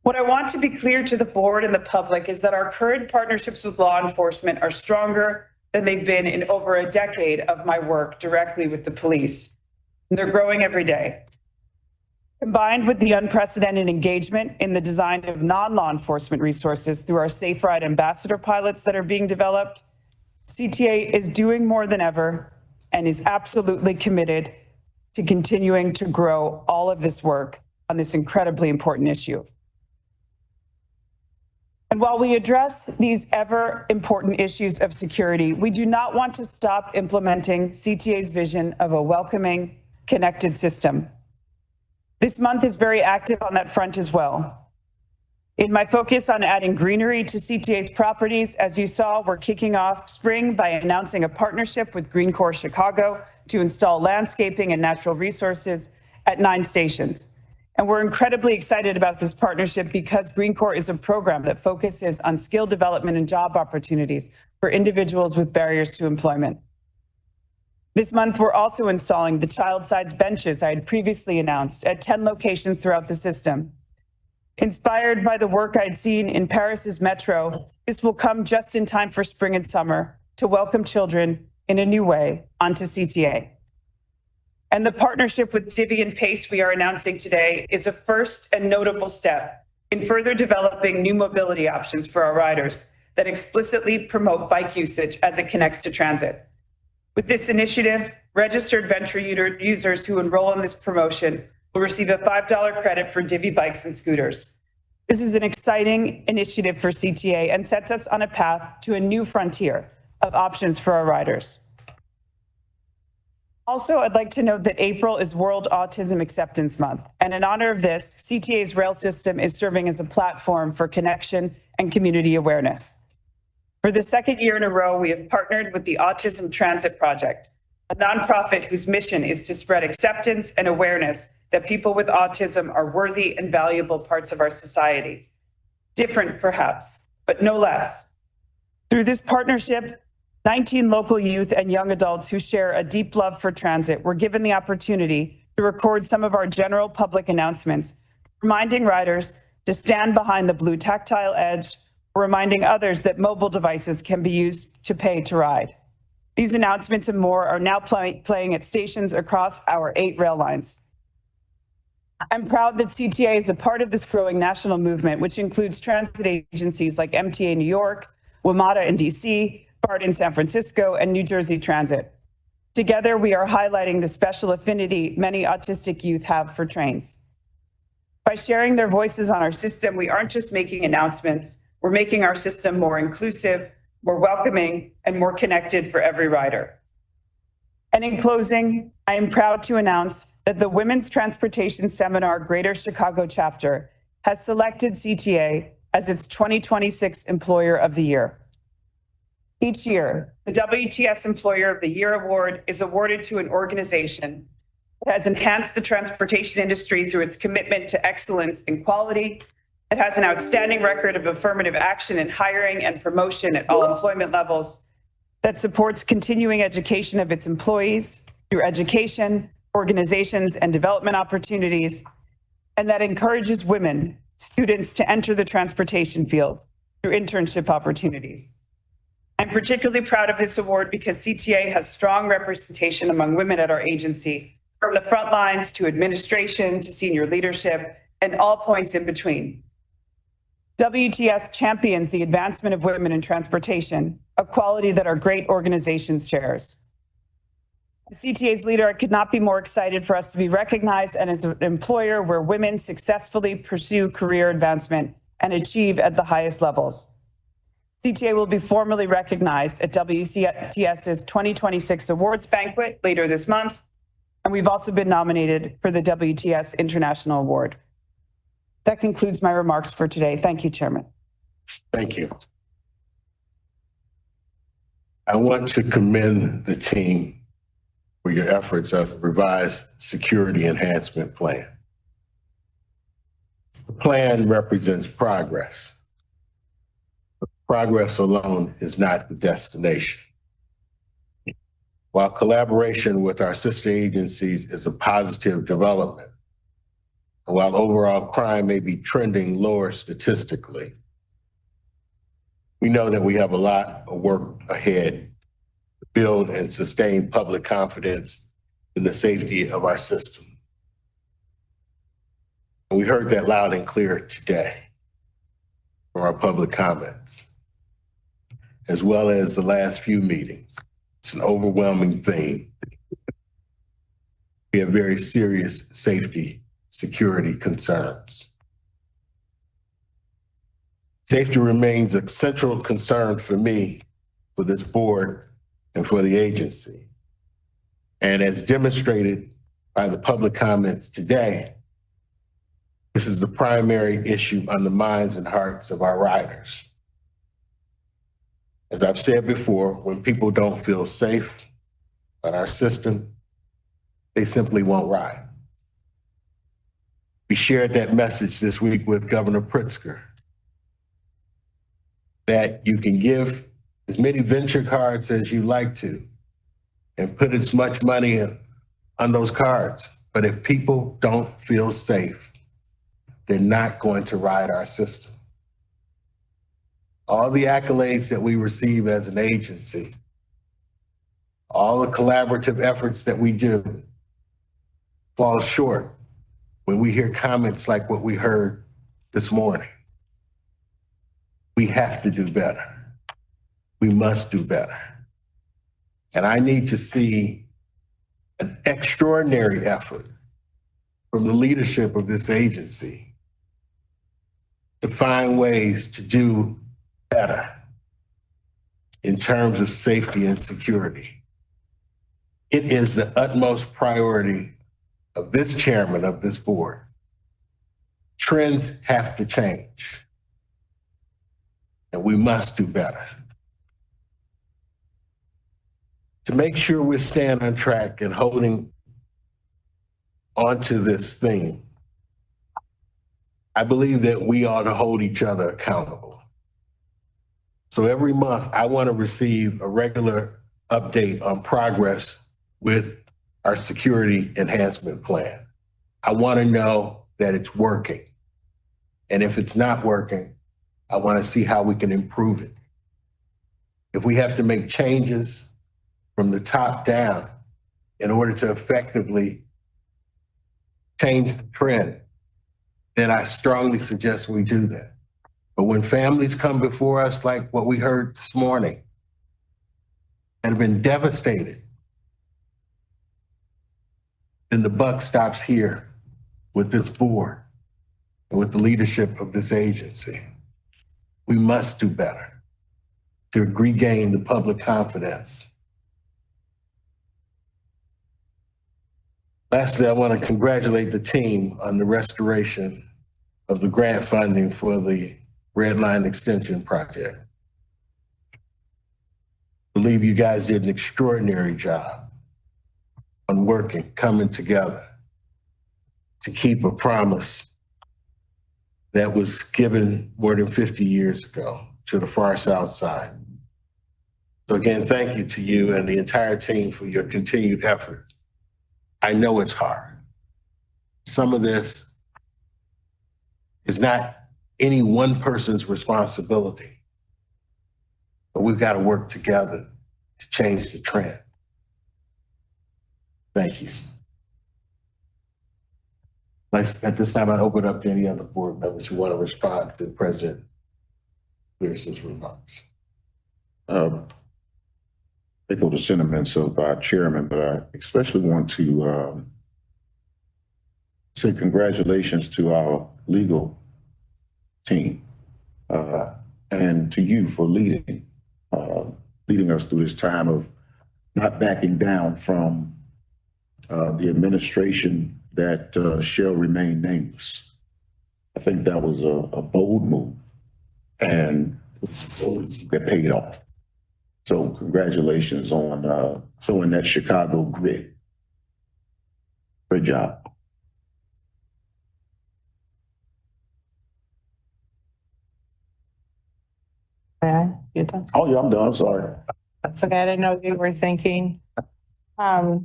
What I want to be clear to the board and the public is that our current partnerships with law enforcement are stronger than they've been in over a decade of my work directly with the police. And they're growing every day. Combined with the unprecedented engagement in the design of non-law enforcement resources through our Safe Ride Ambassador pilots that are being developed, CTA is doing more than ever and is absolutely committed to continuing to grow all of this work on this incredibly important issue. And while we address these ever important issues of security, we do not want to stop implementing CTA's vision of a welcoming, connected system. This month is very active on that front as well. In my focus on adding greenery to CTA's properties, as you saw, we're kicking off spring by announcing a partnership with Green Corps Chicago to install landscaping and natural resources at 9 stations. And we're incredibly excited about this partnership because Green Corps is a program that focuses on skill development and job opportunities for individuals with barriers to employment. This month, we're also installing the child-sized benches I had previously announced at 10 locations throughout the system. Inspired by the work I'd seen in Paris's metro, this will come just in time for spring and summer to welcome children in a new way onto CTA. And the partnership with Divvy and Pace we are announcing today is a first and notable step in further developing new mobility options for our riders that explicitly promote bike usage as it connects to transit. With this initiative, registered Venture users who enroll in this promotion will receive a $5 credit for Divvy bikes and scooters. This is an exciting initiative for CTA and sets us on a path to a new frontier of options for our riders. Also, I'd like to note that April is World Autism Acceptance Month, and in honor of this, CTA's rail system is serving as a platform for connection and community awareness. For the second year in a row, we have partnered with the Autism Transit Project, a nonprofit whose mission is to spread acceptance and awareness that people with autism are worthy and valuable parts of our society. Different, perhaps, but no less. Through this partnership, 19 local youth and young adults who share a deep love for transit were given the opportunity to record some of our general public announcements, reminding riders to stand behind the blue tactile edge, reminding others that mobile devices can be used to pay to ride. These announcements and more are now playing at stations across our 8 rail lines. I'm proud that CTA is a part of this growing national movement, which includes transit agencies like MTA New York, WMATA in DC, BART in San Francisco, and New Jersey Transit. Together, we are highlighting the special affinity many autistic youth have for trains. By sharing their voices on our system, we aren't just making announcements, we're making our system more inclusive, more welcoming, and more connected for every rider. And in closing, I am proud to announce that the Women's Transportation Seminar Greater Chicago chapter has selected CTA as its 2026 Employer of the Year. Each year, the WTS Employer of the Year Award is awarded to an organization that has enhanced the transportation industry through its commitment to excellence and quality. It has an outstanding record of affirmative action in hiring and promotion at all employment levels, that supports continuing education of its employees through education, organizations, and development opportunities, and that encourages women, students to enter the transportation field through internship opportunities. I'm particularly proud of this award because CTA has strong representation among women at our agency, from the front lines to administration to senior leadership and all points in between. WTS champions the advancement of women in transportation, a quality that our great organization shares. As CTA's leader, I could not be more excited for us to be recognized and as an employer where women successfully pursue career advancement and achieve at the highest levels. CTA will be formally recognized at WTS's 2026 awards banquet later this month, and we've also been nominated for the WTS International Award. That concludes my remarks for today. Thank you, Chairman. Thank you. I want to commend the team for your efforts of the revised security enhancement plan. The plan represents progress. Progress alone is not the destination. While collaboration with our sister agencies is a positive development, and while overall crime may be trending lower statistically, we know that we have a lot of work ahead to build and sustain public confidence in the safety of our system. And we heard that loud and clear today from our public comments, as well as the last few meetings. It's an overwhelming theme. We have very serious safety, security concerns. Safety remains a central concern for me, for this board, and for the agency. And as demonstrated by the public comments today, this is the primary issue on the minds and hearts of our riders. As I've said before, when people don't feel safe on our system, they simply won't ride. We shared that message this week with Governor Pritzker, that you can give as many venture cards as you like to and put as much money on those cards. But if people don't feel safe, they're not going to ride our system. All the accolades that we receive as an agency, all the collaborative efforts that we do fall short when we hear comments like what we heard this morning. We have to do better. We must do better. And I need to see an extraordinary effort from the leadership of this agency to find ways to do better in terms of safety and security. It is the utmost priority of this chairman of this board. Trends have to change, and we must do better. To make sure we're staying on track and holding onto this theme, I believe that we ought to hold each other accountable. So every month, I want to receive a regular update on progress with our security enhancement plan. I want to know that it's working. And if it's not working, I want to see how we can improve it. If we have to make changes from the top down in order to effectively change the trend, then I strongly suggest we do that. But when families come before us, like what we heard this morning, that have been devastated then the buck stops here with this board and with the leadership of this agency. We must do better to regain the public confidence. Lastly, I want to congratulate the team on the restoration of the grant funding for the Red Line Extension project. I believe you guys did an extraordinary job on working, coming together to keep a promise that was given more than 50 years ago to the far South Side. So again, thank you to you and the entire team for your continued effort. I know it's hard. Some of this is not any one person's responsibility, but we've got to work together to change the trend. Thank you. At this time, I open up to any other board members who want to respond to President Pearson's remarks. Echo the sentiments of our chairman, but I especially want to say congratulations to our legal team and to you for leading us through this time of not backing down from the administration that shall remain nameless. I think that was a bold move and that paid off. So congratulations on showing that Chicago grit. Great job. Man, you done? Oh yeah, I'm done. I'm sorry. That's okay. I didn't know you were thinking.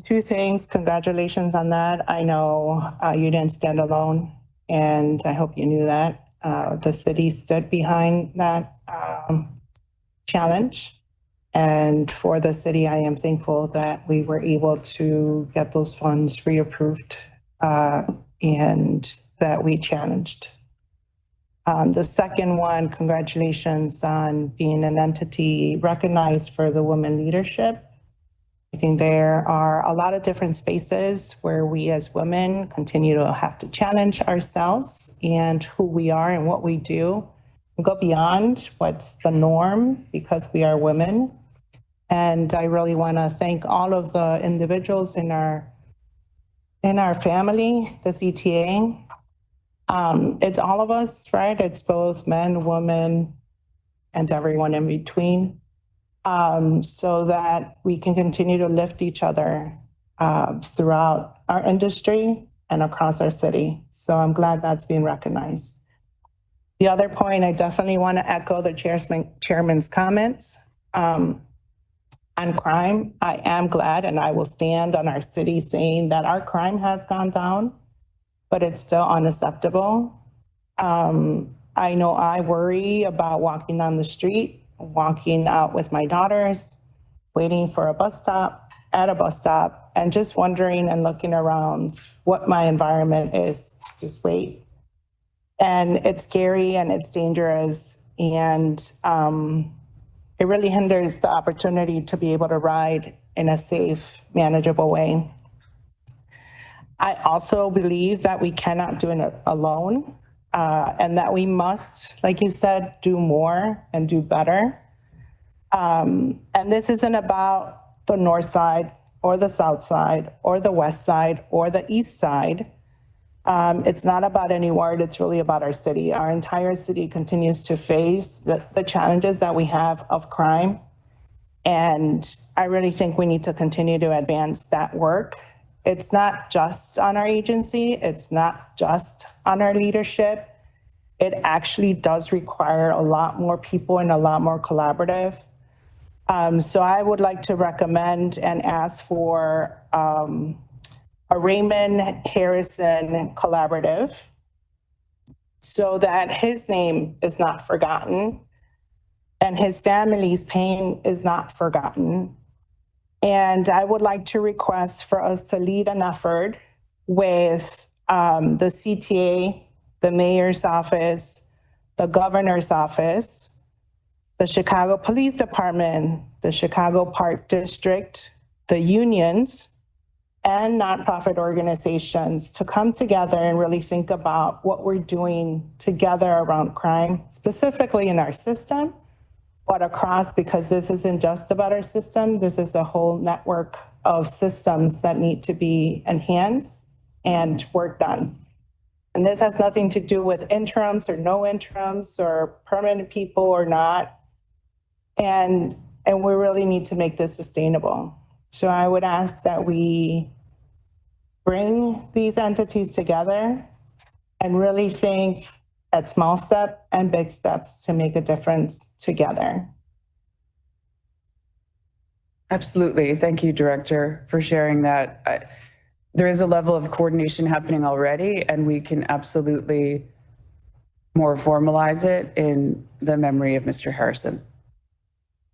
Two things. Congratulations on that. I know you didn't stand alone, and I hope you knew that. The city stood behind that challenge. And for the city, I am thankful that we were able to get those funds reapproved and that we challenged. The second one, congratulations on being an entity recognized for the women leadership. I think there are a lot of different spaces where we as women continue to have to challenge ourselves and who we are and what we do, and go beyond what's the norm because we are women. And I really want to thank all of the individuals in our family, the CTA. It's all of us, right? It's both men, women, and everyone in between, so that we can continue to lift each other throughout our industry and across our city. So I'm glad that's being recognized. The other point, I definitely want to echo the chairman's comments. On crime, I am glad, and I will stand on our city saying that our crime has gone down, but it's still unacceptable. I know I worry about walking down the street, walking out with my daughters, waiting for a bus stop, at a bus stop, and just wondering and looking around what my environment is to just wait. And it's scary and it's dangerous, and it really hinders the opportunity to be able to ride in a safe, manageable way. I also believe that we cannot do it alone, and that we must, like you said, do more and do better. And this isn't about the north side or the south side or the west side or the east side. It's not about any ward, it's really about our city. Our entire city continues to face the challenges that we have of crime. And I really think we need to continue to advance that work. It's not just on our agency, it's not just on our leadership. It actually does require a lot more people and a lot more collaborative. So I would like to recommend and ask for a Raymond Harrison collaborative so that his name is not forgotten and his family's pain is not forgotten. And I would like to request for us to lead an effort with the CTA, the mayor's office, the governor's office, the Chicago Police Department, the Chicago Park District, the unions, and nonprofit organizations to come together and really think about what we're doing together around crime, specifically in our system, but across, because this isn't just about our system. This is a whole network of systems that need to be enhanced and worked on. And this has nothing to do with interims or no interims or permanent people or not. And we really need to make this sustainable. So I would ask that we bring these entities together and really think at small step and big steps to make a difference together. Absolutely. Thank you, Director, for sharing that. There is a level of coordination happening already, and we can absolutely more formalize it in the memory of Mr. Harrison.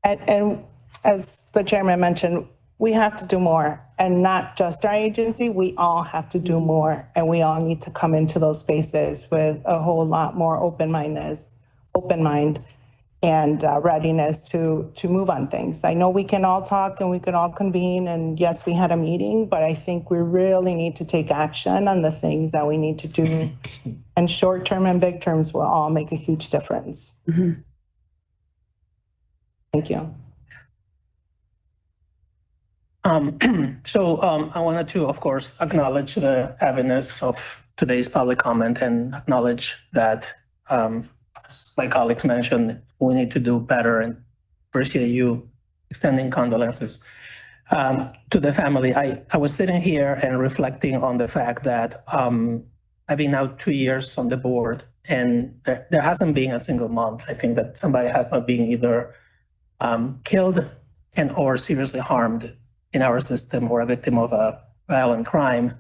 And as the chairman mentioned, we have to do more, and not just our agency. We all have to do more, and we all need to come into those spaces with a whole lot more open mind and readiness to move on things. I know we can all talk and we can all convene, and yes, we had a meeting, but I think we really need to take action on the things that we need to do. And short term and big terms will all make a huge difference. Mm-hmm. Thank you. I wanted to, of course, acknowledge the heaviness of today's public comment and acknowledge that, as my colleagues mentioned, we need to do better, and appreciate you extending condolences to the family. I was sitting here and reflecting on the fact that I've been now 2 years on the board, and there hasn't been a single month, I think, that somebody has not been either killed and or seriously harmed in our system or a victim of a violent crime.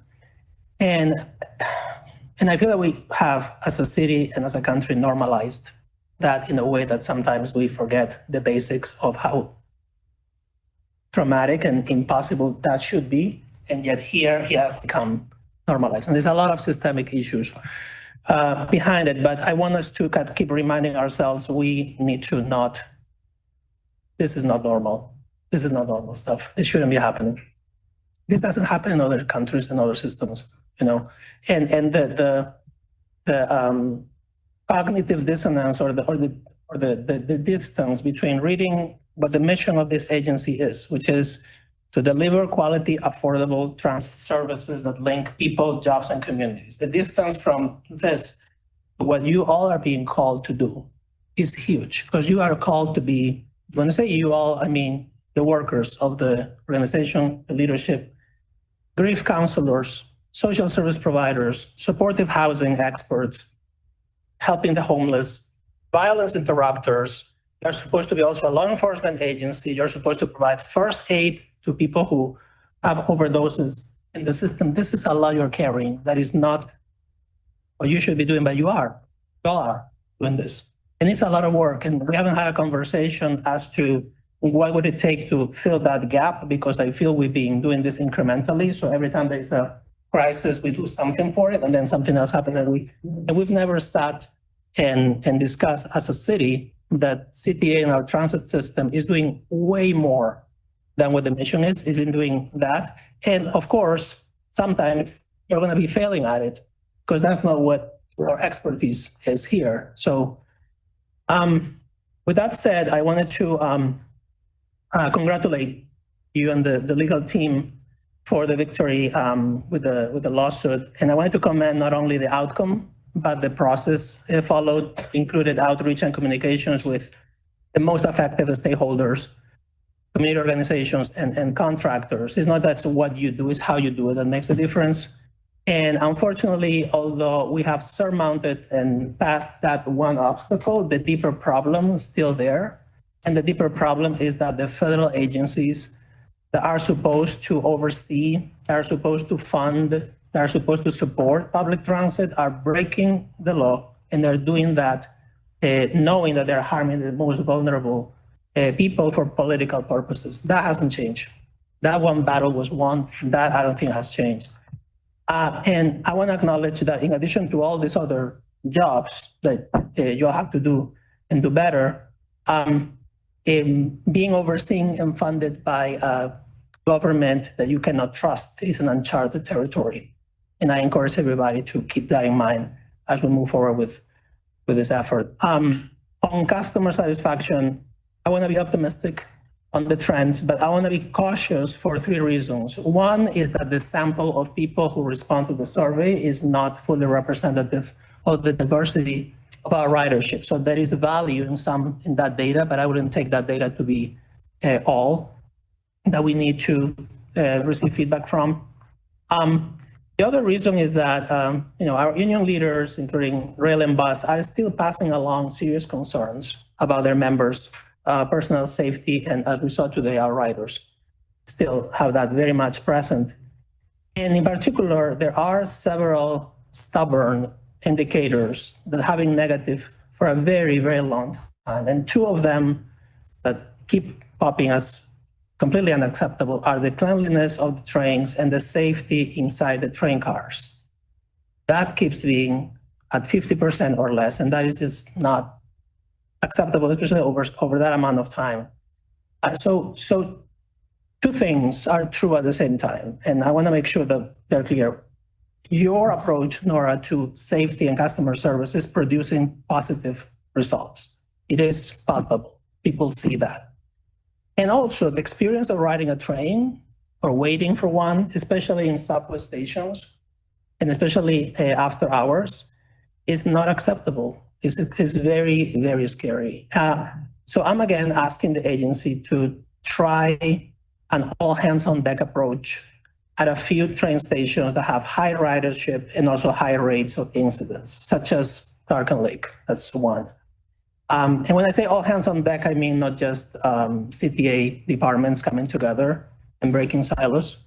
And I feel that we have, as a city and as a country, normalized that in a way that sometimes we forget the basics of how traumatic and impossible that should be. And yet here it has become normalized. And there's a lot of systemic issues behind it. But I want us to keep reminding ourselves we need to not, this is not normal. This is not normal stuff. It shouldn't be happening. This doesn't happen in other countries and other systems, you know. And the cognitive dissonance or the distance between reading what the mission of this agency is, which is to deliver quality, affordable transit services that link people, jobs, and communities. The distance from this to what you all are being called to do is huge, because you are called to be, when I say you all, I mean the workers of the organization, the leadership, grief counselors, social service providers, supportive housing experts, helping the homeless, violence interrupters. You're supposed to be also a law enforcement agency. You're supposed to provide first aid to people who have overdoses in the system. This is a lot you're carrying. That is not what you should be doing, but you are. You all are doing this. And it's a lot of work. And we haven't had a conversation as to what would it take to fill that gap, because I feel we've been doing this incrementally. So every time there's a crisis, we do something for it, and then something else happens. And we've never sat and discussed as a city that CTA in our transit system is doing way more than what the mission is. It's been doing that. And of course, sometimes you're going to be failing at it, because that's not what our expertise is here. So with that said, I wanted to congratulate you and the legal team for the victory with the lawsuit. And I wanted to commend not only the outcome, but the process it followed, included outreach and communications with the most affected stakeholders, community organizations, and contractors. It's not that's what you do, it's how you do it that makes a difference. And unfortunately, although we have surmounted and passed that one obstacle, the deeper problem is still there. And the deeper problem is that the federal agencies that are supposed to oversee, that are supposed to fund, that are supposed to support public transit are breaking the law, and they're doing that knowing that they're harming the most vulnerable people for political purposes. That hasn't changed. That one battle was won. That I don't think has changed. And I want to acknowledge that in addition to all these other jobs that you'll have to do and do better, being overseen and funded by government that you cannot trust is an uncharted territory. And I encourage everybody to keep that in mind as we move forward with this effort. On customer satisfaction, I want to be optimistic on the trends, but I want to be cautious for 3 reasons. One is that the sample of people who respond to the survey is not fully representative of the diversity of our ridership. So there is value in that data, but I wouldn't take that data to be all that we need to receive feedback from. The other reason is that our union leaders, including rail and bus, are still passing along serious concerns about their members' personal safety, and as we saw today, our riders still have that very much present. And in particular, there are several stubborn indicators that have been negative for a very, very long time. And 2 of them that keep popping as completely unacceptable are the cleanliness of the trains and the safety inside the train cars. That keeps being at 50% or less, and that is just not acceptable, especially over that amount of time. So 2 things are true at the same time, and I want to make sure that they're clear. Your approach, Nora, to safety and customer service is producing positive results. It is palpable. People see that. And also the experience of riding a train or waiting for one, especially in subway stations, and especially after hours, is not acceptable. It's very, very scary. So I'm again asking the agency to try an all hands on deck approach at a few train stations that have high ridership and also high rates of incidents, such as Clark and Lake. That's one. And when I say all hands on deck, I mean not just CTA departments coming together and breaking silos,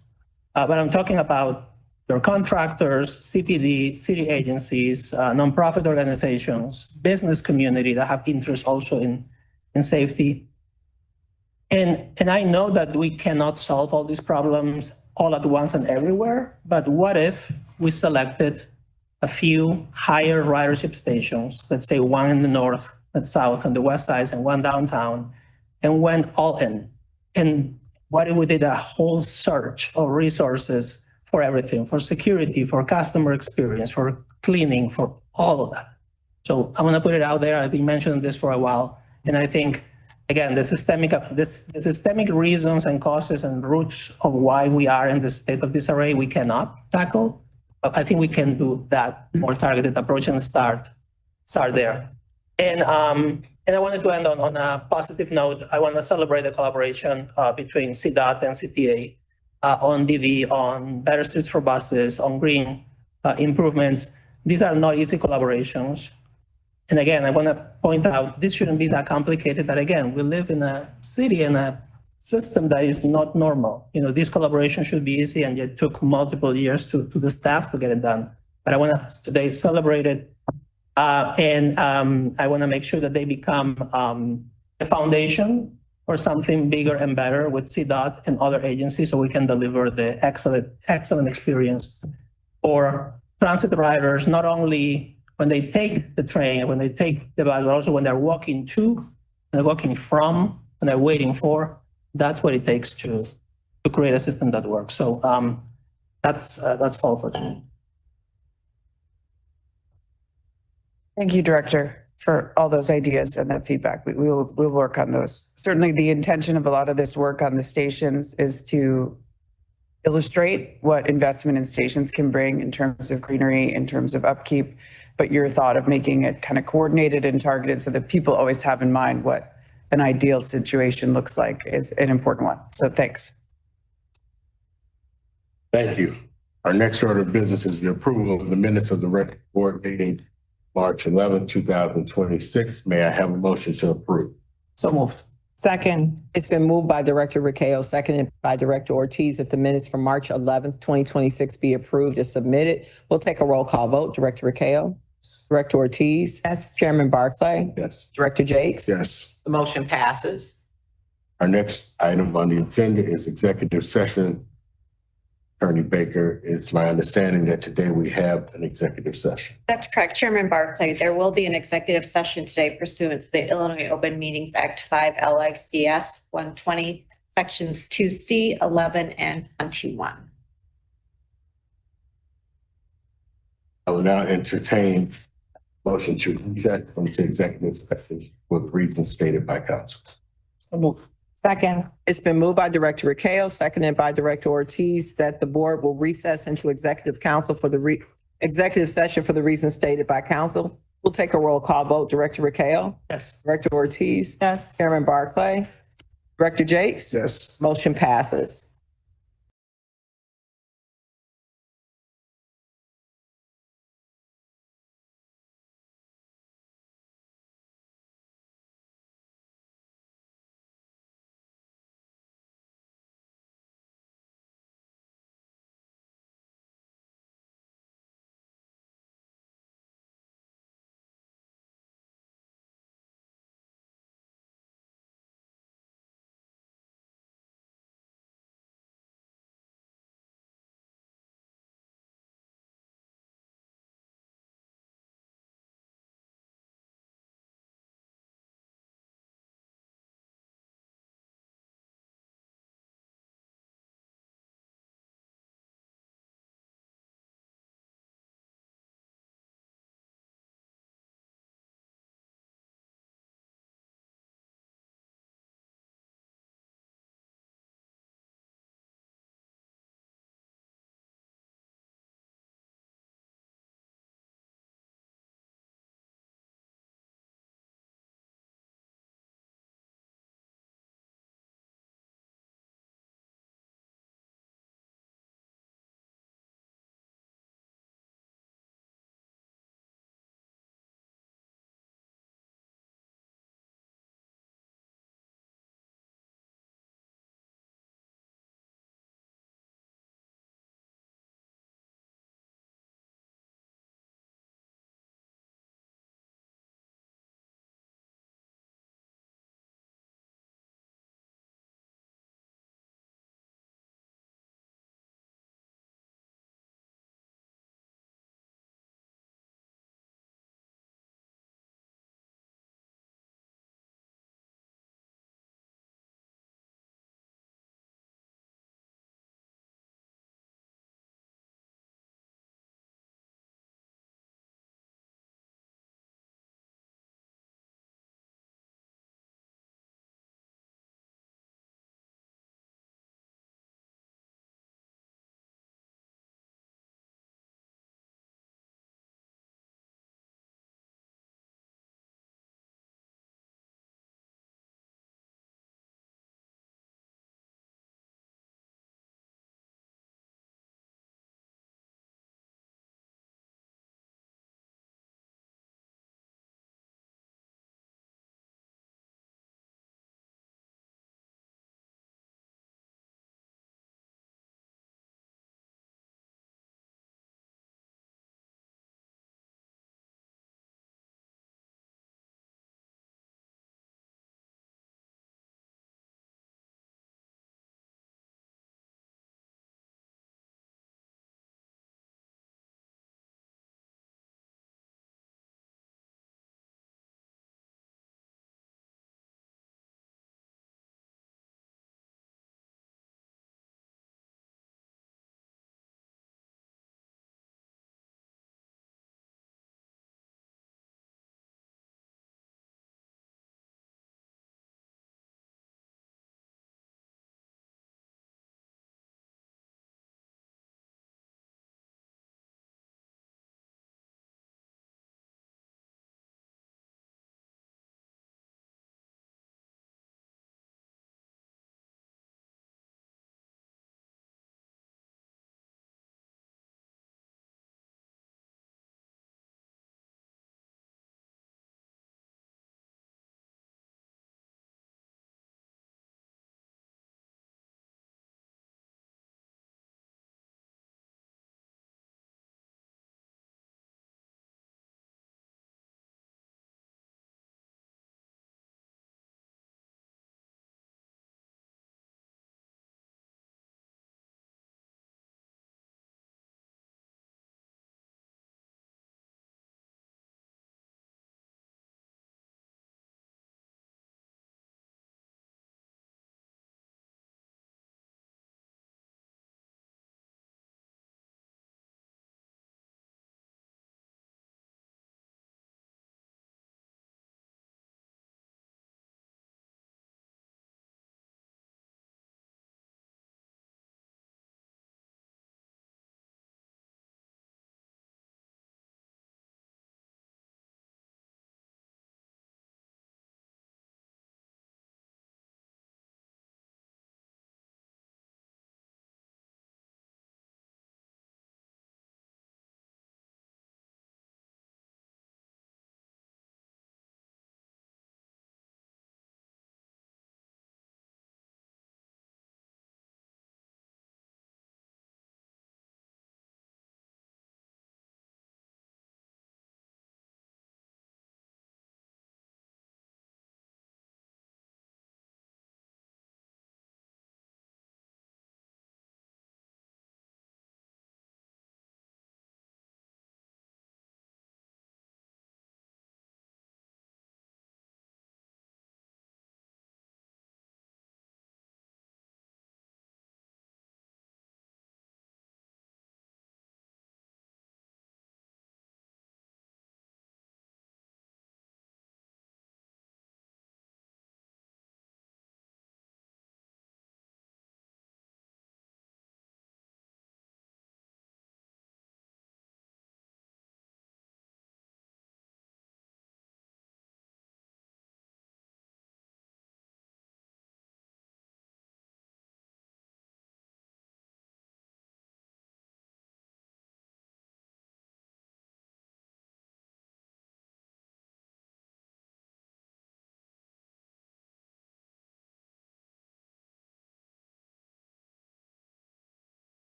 but I'm talking about your contractors, CPD, city agencies, nonprofit organizations, business community that have interest also in safety. And I know that we cannot solve all these problems all at once and everywhere, but what if we selected a few higher ridership stations, let's say one in the north, and south, and the west side, and one downtown, and went all in? And what if we did a whole search of resources for everything, for security, for customer experience, for cleaning, for all of that? So I'm gonna put it out there. I've been mentioning this for a while, and I think, again, the systemic reasons and causes and roots of why we are in this state of disarray, we cannot tackle. But I think we can do that more targeted approach and start there. And I wanted to end on a positive note. I want to celebrate the collaboration between CDOT and CTA on Divvy, on better streets for buses, on green improvements. These are not easy collaborations. And again, I want to point out, this shouldn't be that complicated, but again, we live in a city and a system that is not normal. This collaboration should be easy, and it took multiple years to the staff to get it done. But I want to today celebrate it. And I want to make sure that they become a foundation for something bigger and better with CDOT and other agencies, so we can deliver the excellent experience for transit riders, not only when they take the train, when they take the bus, but also when they're walking to, when they're walking from, when they're waiting for. That's what it takes to create a system that works. So that's all for today. Thank you, Director, for all those ideas and that feedback. We'll work on those. Certainly the intention of a lot of this work on the stations is to illustrate what investment in stations can bring in terms of greenery, in terms of upkeep, but your thought of making it kind of coordinated and targeted so that people always have in mind what an ideal situation looks like is an important one. So thanks. Thank you. Our next order of business is the approval of the minutes of the regular board meeting March 11, 2026. May I have a motion to approve? So moved. Second. It's been moved by Director Ricao, seconded by Director Ortiz, that the minutes from March 11th, 2026 be approved as submitted. We'll take a roll call vote. Director Ricao? Director Ortiz? Yes. Chairman Barclay? Yes. Director Jakes? Yes. The motion passes. Our next item on the agenda is executive session. Attorney Baker, it's my understanding that today we have an executive session. That's correct, Chairman Barclay. There will be an executive session today pursuant to the Illinois Open Meetings Act 5 LICS 120 sections 2C, 11, and 21. I will now entertain motion to recess into executive session with reasons stated by council. Second. It's been moved by Director Rakeo, seconded by Director Ortiz, that the board will recess into executive council for the executive session for the reasons stated by council. We'll take a roll call vote. Director Rakeo? Yes. Director Ortiz? Yes. Chairman Barclay? Director Jakes? Yes. Motion passes.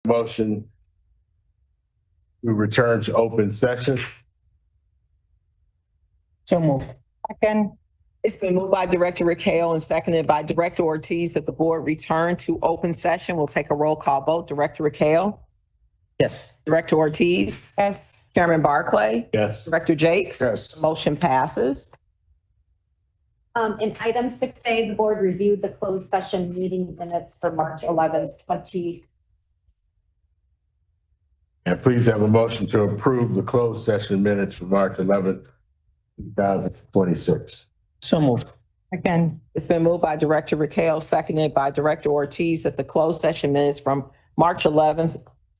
Motion to return to open session. So move. Second. It's been moved by Director Riquelme and seconded by Director Ortiz that the board return to open session. We'll take a roll call vote. Director Riquelme, Yes. Director Ortiz, Yes. Chairman Barclay, Yes. Director Jakes. Yes. Motion passes. In item 6A, the board reviewed the closed session meeting minutes for March 11th, 20. And please have a motion to approve the closed session minutes for March 11th, 2026. So moved. Second. It's been moved by Director Riquelme, seconded by Director Ortiz that the closed session minutes from March 11th,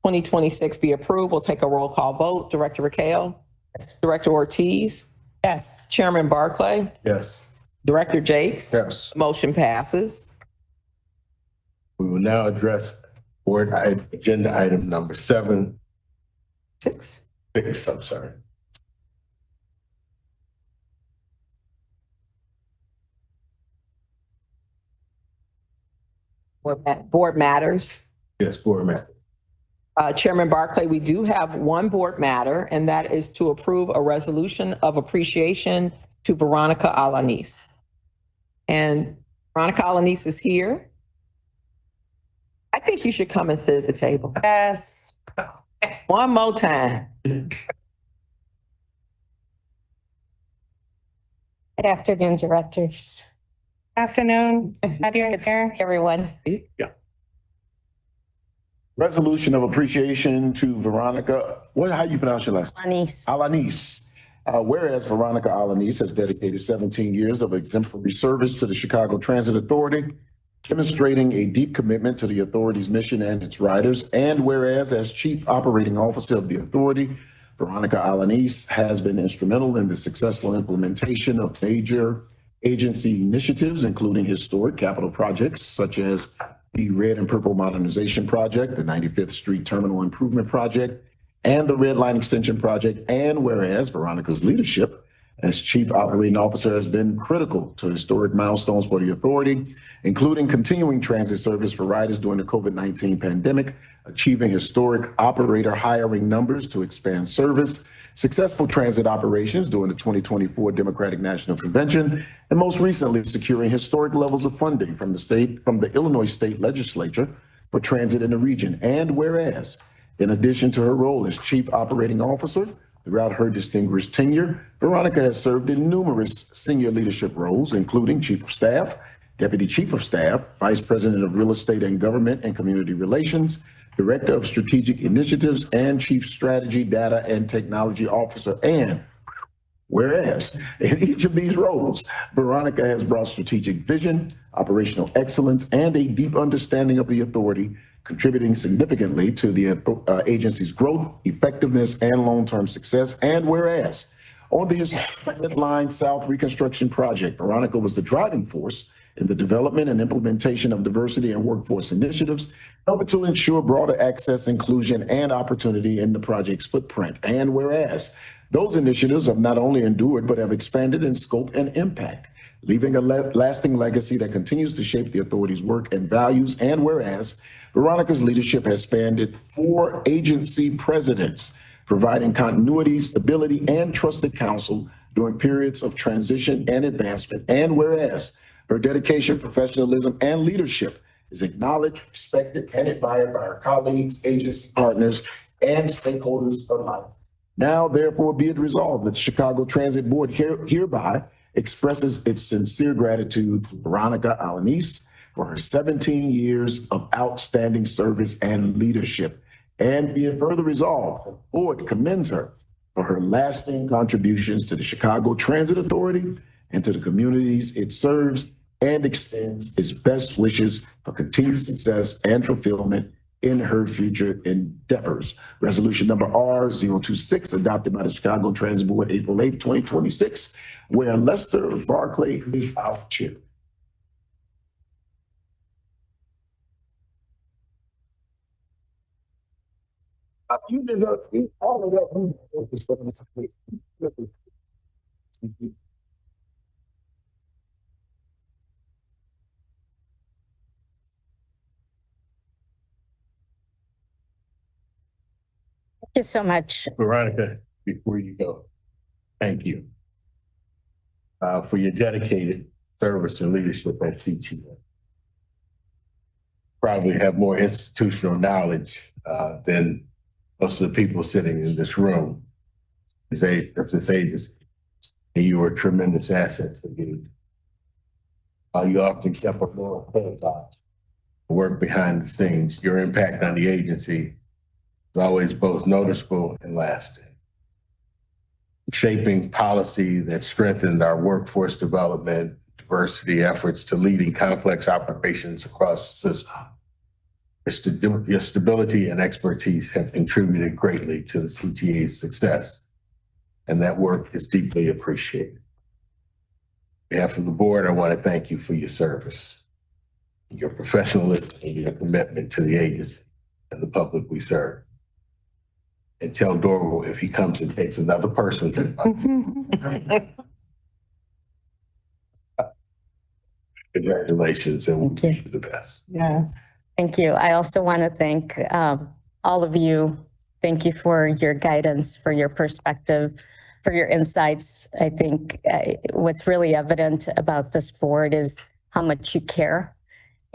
2026 be approved. We'll take a roll call vote. Director Riquelme. Yes. Director Ortiz. Yes. Chairman Barclay. Yes. Director Jakes. Yes. Motion passes. We will now address agenda item number 7. 6. 6, I'm sorry. Board matters. Yes, board member. Chairman Barclay, we do have one board matter, and that is to approve a resolution of appreciation to Veronica Alanis. And Veronica Alanis is here. I think you should come and sit at the table. Yes. One more time. Good afternoon, directors. Afternoon. How do you hear? Everyone. Resolution of appreciation to Veronica, how you pronounce your last name? Alanis. Alanis. Whereas Veronica Alanis has dedicated 17 years of exemplary service to the Chicago Transit Authority, demonstrating a deep commitment to the authority's mission and its riders. And whereas as Chief Operating Officer of the authority, Veronica Alanis has been instrumental in the successful implementation of major agency initiatives, including historic capital projects such as the Red and Purple Modernization Project, the 95th Street Terminal Improvement Project, and the Red Line Extension Project. And whereas Veronica's leadership as Chief Operating Officer has been critical to historic milestones for the authority, including continuing transit service for riders during the COVID-19 pandemic, achieving historic operator hiring numbers to expand service, successful transit operations during the 2024 Democratic National Convention, and most recently securing historic levels of funding from the Illinois State Legislature for transit in the region. And whereas, in addition to her role as Chief Operating Officer, throughout her distinguished tenure, Veronica has served in numerous senior leadership roles, including Chief of Staff, Deputy Chief of Staff, Vice President of Real Estate and Government and Community Relations, Director of Strategic Initiatives, and Chief Strategy, Data, and Technology Officer. And whereas in each of these roles, Veronica has brought strategic vision, operational excellence, and a deep understanding of the authority, contributing significantly to the agency's growth, effectiveness, and long-term success. And whereas on the Midline South Reconstruction Project, Veronica was the driving force in the development and implementation of diversity and workforce initiatives, helping to ensure broader access, inclusion, and opportunity in the project's footprint. And whereas those initiatives have not only endured, but have expanded in scope and impact, leaving a lasting legacy that continues to shape the authority's work and values. And whereas Veronica's leadership has spanned 4 agency presidents, providing continuity, stability, and trusted counsel during periods of transition and advancement. And whereas her dedication, professionalism, and leadership is acknowledged, respected, and admired by her colleagues, agency partners, and stakeholders alike. Now, therefore, be it resolved that the Chicago Transit Board hereby expresses its sincere gratitude to Veronica Alanis for her 17 years of outstanding service and leadership. And be it further resolved, the board commends her for her lasting contributions to the Chicago Transit Authority and to the communities it serves, and extends its best wishes for continued success and fulfillment in her future endeavors. Resolution number R026, adopted by the Chicago Transit Board, April 8th, 2026, where Lester Barclay is our chair. you so much. Veronica, before you go, thank you for your dedicated service and leadership at CTA. Probably have more institutional knowledge than most of the people sitting in this room of this agency. And you were a tremendous asset to me. You often kept a lower profile, work behind the scenes. Your impact on the agency is always both noticeable and lasting. Shaping policy that strengthened our workforce development, diversity efforts to leading complex operations across the system. Your stability and expertise have contributed greatly to the CTA's success, and that work is deeply appreciated. On behalf of the board, I want to thank you for your service, your professionalism, and your commitment to the agency and the public we serve. And tell Dorval if he comes and takes another person. Congratulations, and we wish you the best. Yes. Thank you. I also want to thank all of you. Thank you for your guidance, for your perspective, for your insights. I think what's really evident about this board is how much you care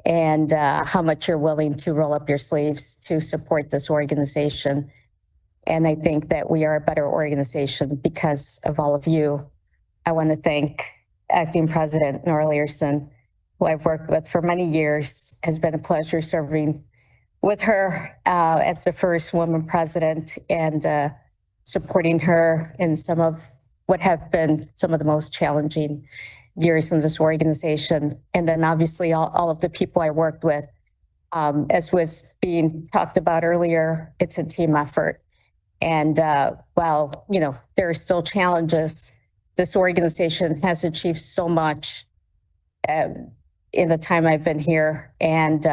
and how much you're willing to roll up your sleeves to support this organization. And I think that we are a better organization because of all of you. I want to thank Acting President Nora Learson, who I've worked with for many years. Has been a pleasure serving with her as the first woman president and supporting her in some of what have been some of the most challenging years in this organization. And then obviously all of the people I worked with, as was being talked about earlier, it's a team effort. And while, you know, there are still challenges, this organization has achieved so much in the time I've been here. And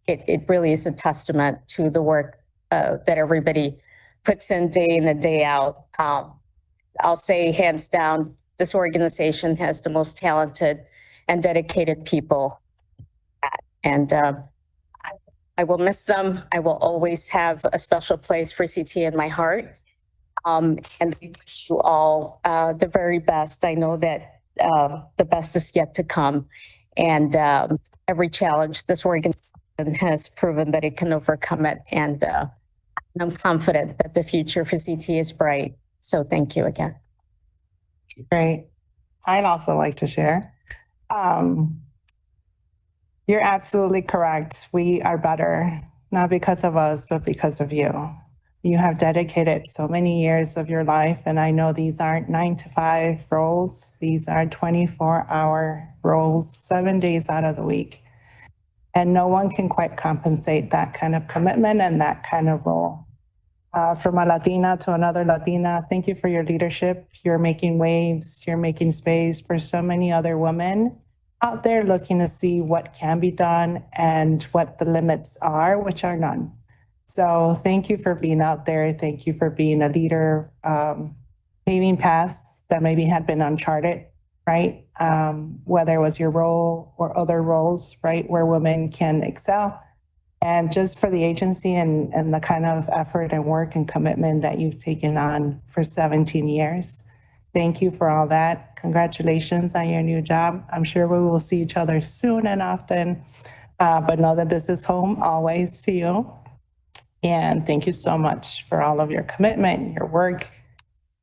it really is a testament to the work that everybody puts in day in and day out. I'll say hands down, this organization has the most talented and dedicated people. And I will miss them. I will always have a special place for CT in my heart. And we wish you all the very best. I know that the best is yet to come. And every challenge this organization has proven that it can overcome it. And I'm confident that the future for CT is bright. So thank you again. Great. I'd also like to share. You're absolutely correct. We are better, not because of us, but because of you. You have dedicated so many years of your life, and I know these aren't 9 to 5 roles. These are 24-hour roles, 7 days out of the week. And no one can quite compensate that kind of commitment and that kind of role. From a Latina to another Latina, thank you for your leadership. You're making waves, you're making space for so many other women out there looking to see what can be done and what the limits are, which are none. So thank you for being out there. Thank you for being a leader, paving paths that maybe had been uncharted, right? Whether it was your role or other roles, right, where women can excel. And just for the agency and the kind of effort and work and commitment that you've taken on for 17 years. Thank you for all that. Congratulations on your new job. I'm sure we will see each other soon and often, but know that this is home always to you. And thank you so much for all of your commitment, your work,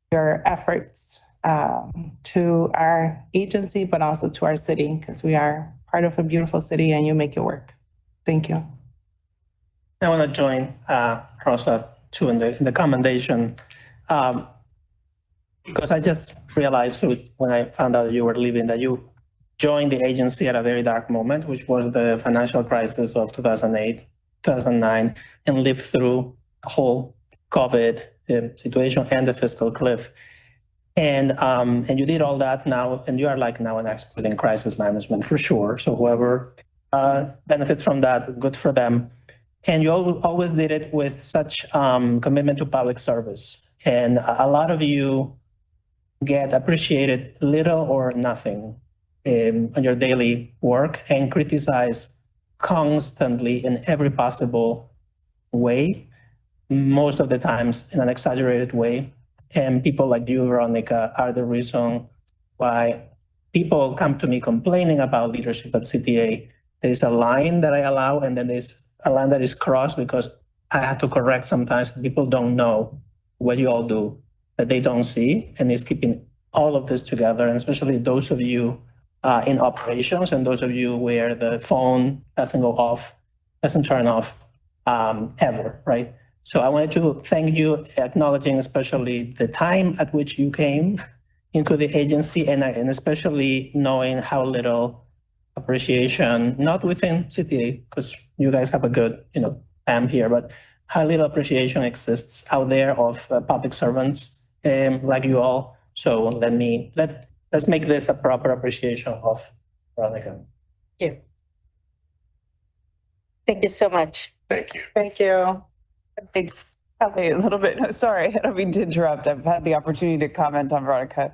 your efforts to our agency, but also to our city, because we are part of a beautiful city and you make it work. Thank you. I want to join Rosa too in the commendation. Because I just realized when I found out you were leaving that you joined the agency at a very dark moment, which was the financial crisis of 2008, 2009, and lived through the whole COVID situation and the fiscal cliff. And you did all that now, and you are like now an expert in crisis management for sure. So whoever benefits from that, good for them. And you always did it with such commitment to public service. And a lot of you get appreciated little or nothing on your daily work and criticize constantly in every possible way most of the times in an exaggerated way. And people like you, Veronica, are the reason why people come to me complaining about leadership at CTA. There's a line that I allow, and then there's a line that is crossed because I have to correct sometimes. People don't know what you all do, that they don't see, and it's keeping all of this together, and especially those of you in operations and those of you where the phone doesn't go off, doesn't turn off ever, right? So I wanted to thank you, acknowledging especially the time at which you came into the agency, and especially knowing how little appreciation, not within CTA, because you guys have a good, here, but how little appreciation exists out there of public servants like you all. So let's make this a proper appreciation of Veronica. Thank you. Thank you so much. Thank you. Thank you. Thanks. A little bit, sorry, I don't mean to interrupt. I've had the opportunity to comment on Veronica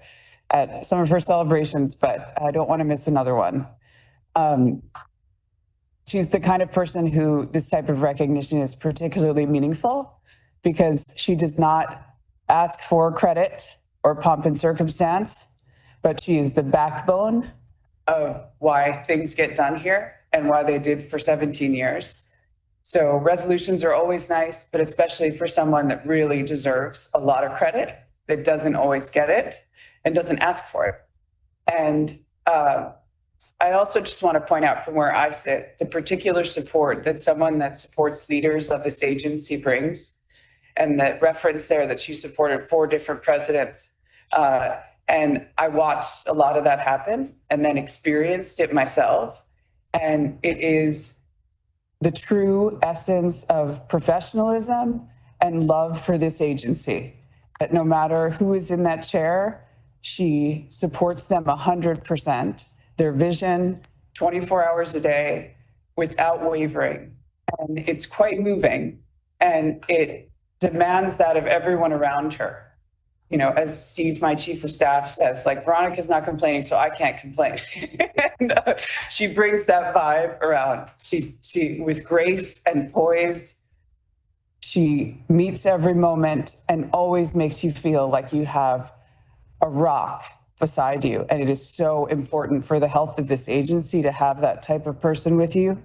at some of her celebrations, but I don't want to miss another one. She's the kind of person who this type of recognition is particularly meaningful because she does not ask for credit or pomp and circumstance, but she is the backbone of why things get done here and why they did for 17 years. So resolutions are always nice, but especially for someone that really deserves a lot of credit, that doesn't always get it and doesn't ask for it. And I also just want to point out from where I sit, the particular support that someone that supports leaders of this agency brings, and that reference there that she supported 4 different presidents. And I watched a lot of that happen and then experienced it myself. And it is the true essence of professionalism and love for this agency, that no matter who is in that chair, she supports them 100%, their vision 24 hours a day without wavering. And it's quite moving, and it demands that of everyone around her. As Steve, my chief of staff, says, like, Veronica's not complaining, so I can't complain. And, she brings that vibe around. She, with grace and poise, she meets every moment and always makes you feel like you have a rock beside you. And it is so important for the health of this agency to have that type of person with you.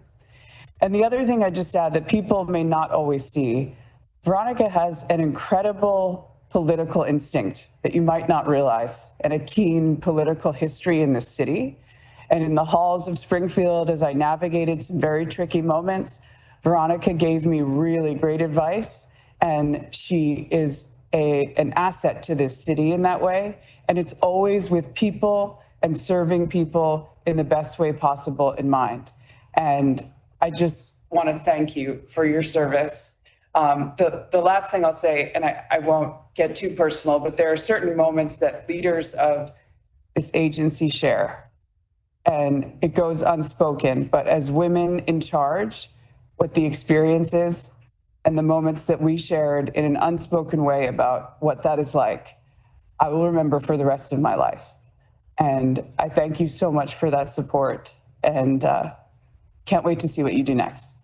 And the other thing I just add that people may not always see, Veronica has an incredible political instinct that you might not realize, and a keen political history in this city. And in the halls of Springfield, as I navigated some very tricky moments, Veronica gave me really great advice, and she is an asset to this city in that way. And it's always with people and serving people in the best way possible in mind. And I just want to thank you for your service. The last thing I'll say, and I won't get too personal, but there are certain moments that leaders of this agency share, and it goes unspoken. But as women in charge, what the experience is and the moments that we shared in an unspoken way about what that is like, I will remember for the rest of my life. And I thank you so much for that support, and can't wait to see what you do next.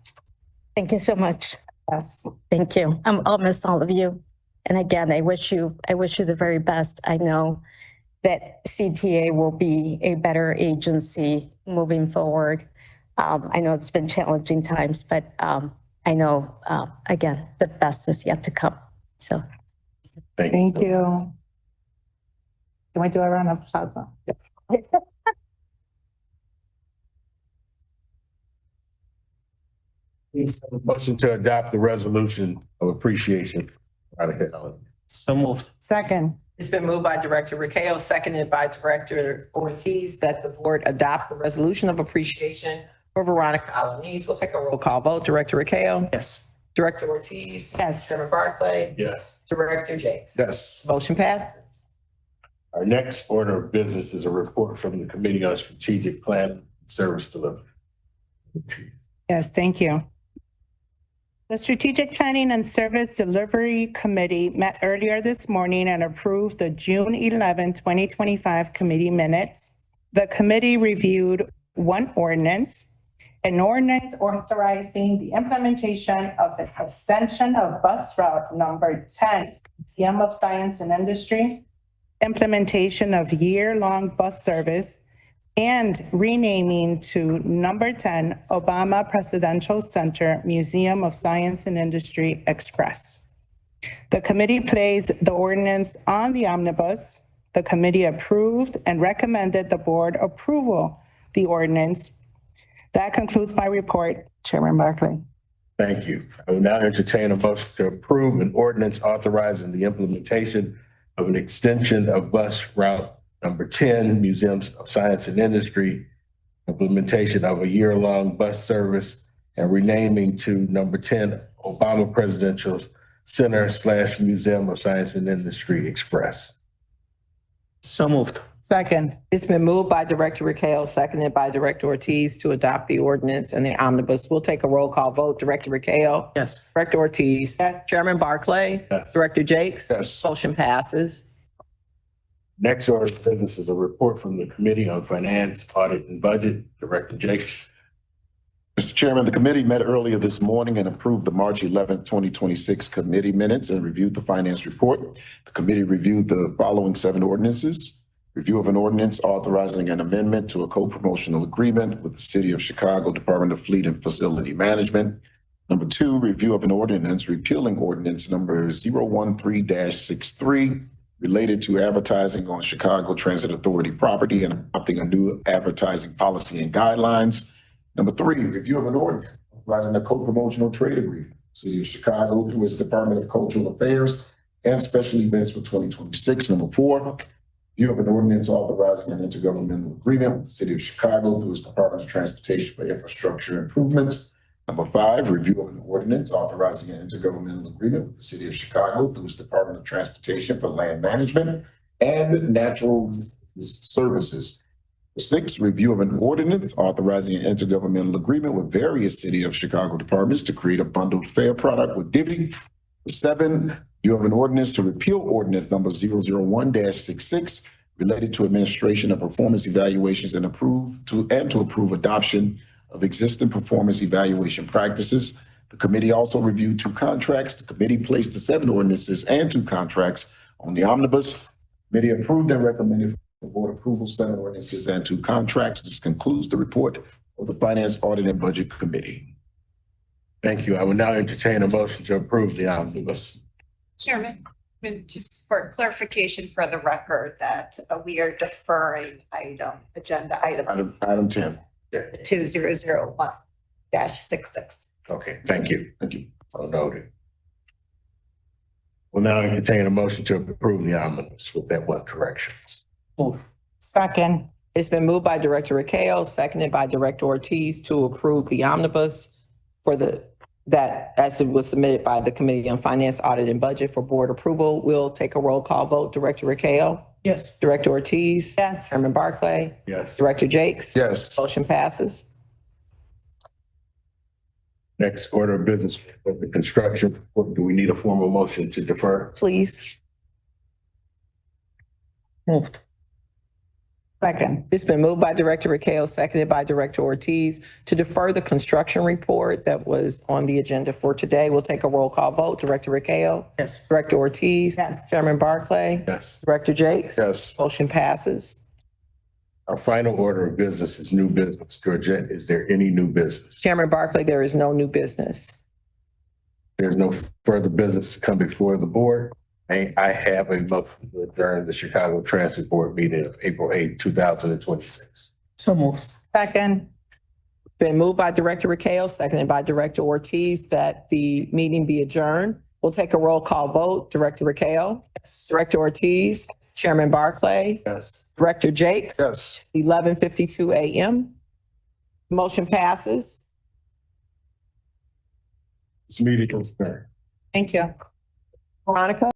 Thank you so much. Yes. Thank you. I'll miss all of you. And again, I wish you the very best. I know that CTA will be a better agency moving forward. I know it's been challenging times, but I know, again, the best is yet to come. So. Thank you. Can we do a round of applause? Motion to adopt the resolution of appreciation. So moved. Second. It's been moved by Director Ricao, seconded by Director Ortiz, that the board adopt the resolution of appreciation for Veronica Alanis. We'll take a roll call vote. Director Ricao? Yes. Director Ortiz? Yes. Chairman Barclay? Yes. Director Jakes? Yes. Motion passed. Our next order of business is a report from the Committee on Strategic Plan and Service Delivery. Yes, thank you. The Strategic Planning and Service Delivery Committee met earlier this morning and approved the June 11, 2025 committee minutes. The committee reviewed one ordinance, an ordinance authorizing the implementation of the extension of bus route number 10, Museum of Science and Industry, implementation of year-long bus service, and renaming to number 10 Obama Presidential Center Museum of Science and Industry Express. The committee placed the ordinance on the omnibus. The committee approved and recommended the board approval the ordinance. That concludes my report, Chairman Barclay. Thank you. I will now entertain a motion to approve an ordinance authorizing the implementation of an extension of bus route number 10, Museums of Science and Industry, implementation of a year-long bus service, and renaming to number 10 Obama Presidential Center / Museum of Science and Industry Express. So moved. Second. It's been moved by Director Riquelme, seconded by Director Ortiz to adopt the ordinance and the omnibus. We'll take a roll call vote. Director Riquelme. Yes. Director Ortiz. Yes. Chairman Barclay. Yes. Director Jakes. Yes. Motion passes. Next order of business is a report from the Committee on Finance, Audit, and Budget. Director Jakes. Mr. Chairman, the committee met earlier this morning and approved the March 11th, 2026 committee minutes and reviewed the finance report. The committee reviewed the following 7 ordinances. Review of an ordinance authorizing an amendment to a co-promotional agreement with the City of Chicago Department of Fleet and Facility Management. Number 2, review of an ordinance repealing ordinance number 013-63 related to advertising on Chicago Transit Authority property and adopting a new advertising policy and guidelines. Number 3, review of an ordinance authorizing a co-promotional trade agreement, City of Chicago through its Department of Cultural Affairs and special events for 2026. Number 4, review of an ordinance authorizing an intergovernmental agreement with the City of Chicago through its Department of Transportation for infrastructure improvements. Number 5, review of an ordinance authorizing an intergovernmental agreement with the City of Chicago through its Department of Transportation for land management and natural services. 6, review of an ordinance authorizing an intergovernmental agreement with various City of Chicago departments to create a bundled fare product with Divvy. 7, review of an ordinance to repeal ordinance number 001-66 related to administration of performance evaluations and to approve adoption of existing performance evaluation practices. The committee also reviewed 2 contracts. The committee placed the 7 ordinances and 2 contracts on the omnibus. Committee approved and recommended for board approval 7 ordinances and 2 contracts. This concludes the report of the Finance, Audit, and Budget Committee. Thank you. I will now entertain a motion to approve the omnibus. Chairman, just for clarification for the record that we are deferring agenda item Item 10. 2001-66. Okay, thank you. Thank you. I'll note it. We'll now entertain a motion to approve the omnibus with that one correction. Move. Second. It's been moved by Director Riquelme, seconded by Director Ortiz to approve the omnibus for that as it was submitted by the Committee on Finance, Audit, and Budget for board approval. We'll take a roll call vote. Director Riquelme. Yes. Director Ortiz. Yes. Chairman Barclay. Yes. Director Jakes. Yes. Motion passes. Next order of business, the construction. Do we need a formal motion to defer? Please. Moved. Second. It's been moved by Director Riquelme, seconded by Director Ortiz to defer the construction report that was on the agenda for today. We'll take a roll call vote. Director Riquelme. Yes. Director Ortiz. Yes. Chairman Barclay. Yes. Director Jakes. Yes. Motion passes. Our final order of business is new business. Georgette, is there any new business? Chairman Barclay, there is no new business. There's no further business to come before the board. I have a motion to adjourn the Chicago Transit Board meeting of April 8th, 2026. So moved. Second. Been moved by Director Riquelme, seconded by Director Ortiz that the meeting be adjourned. We'll take a roll call vote. Director Riquelme. Yes. Director Ortiz. Chairman Barclay. Yes. Director Jakes. Yes. 11:52 a.m. Motion passes. This meeting is adjourned. Thank you. Veronica?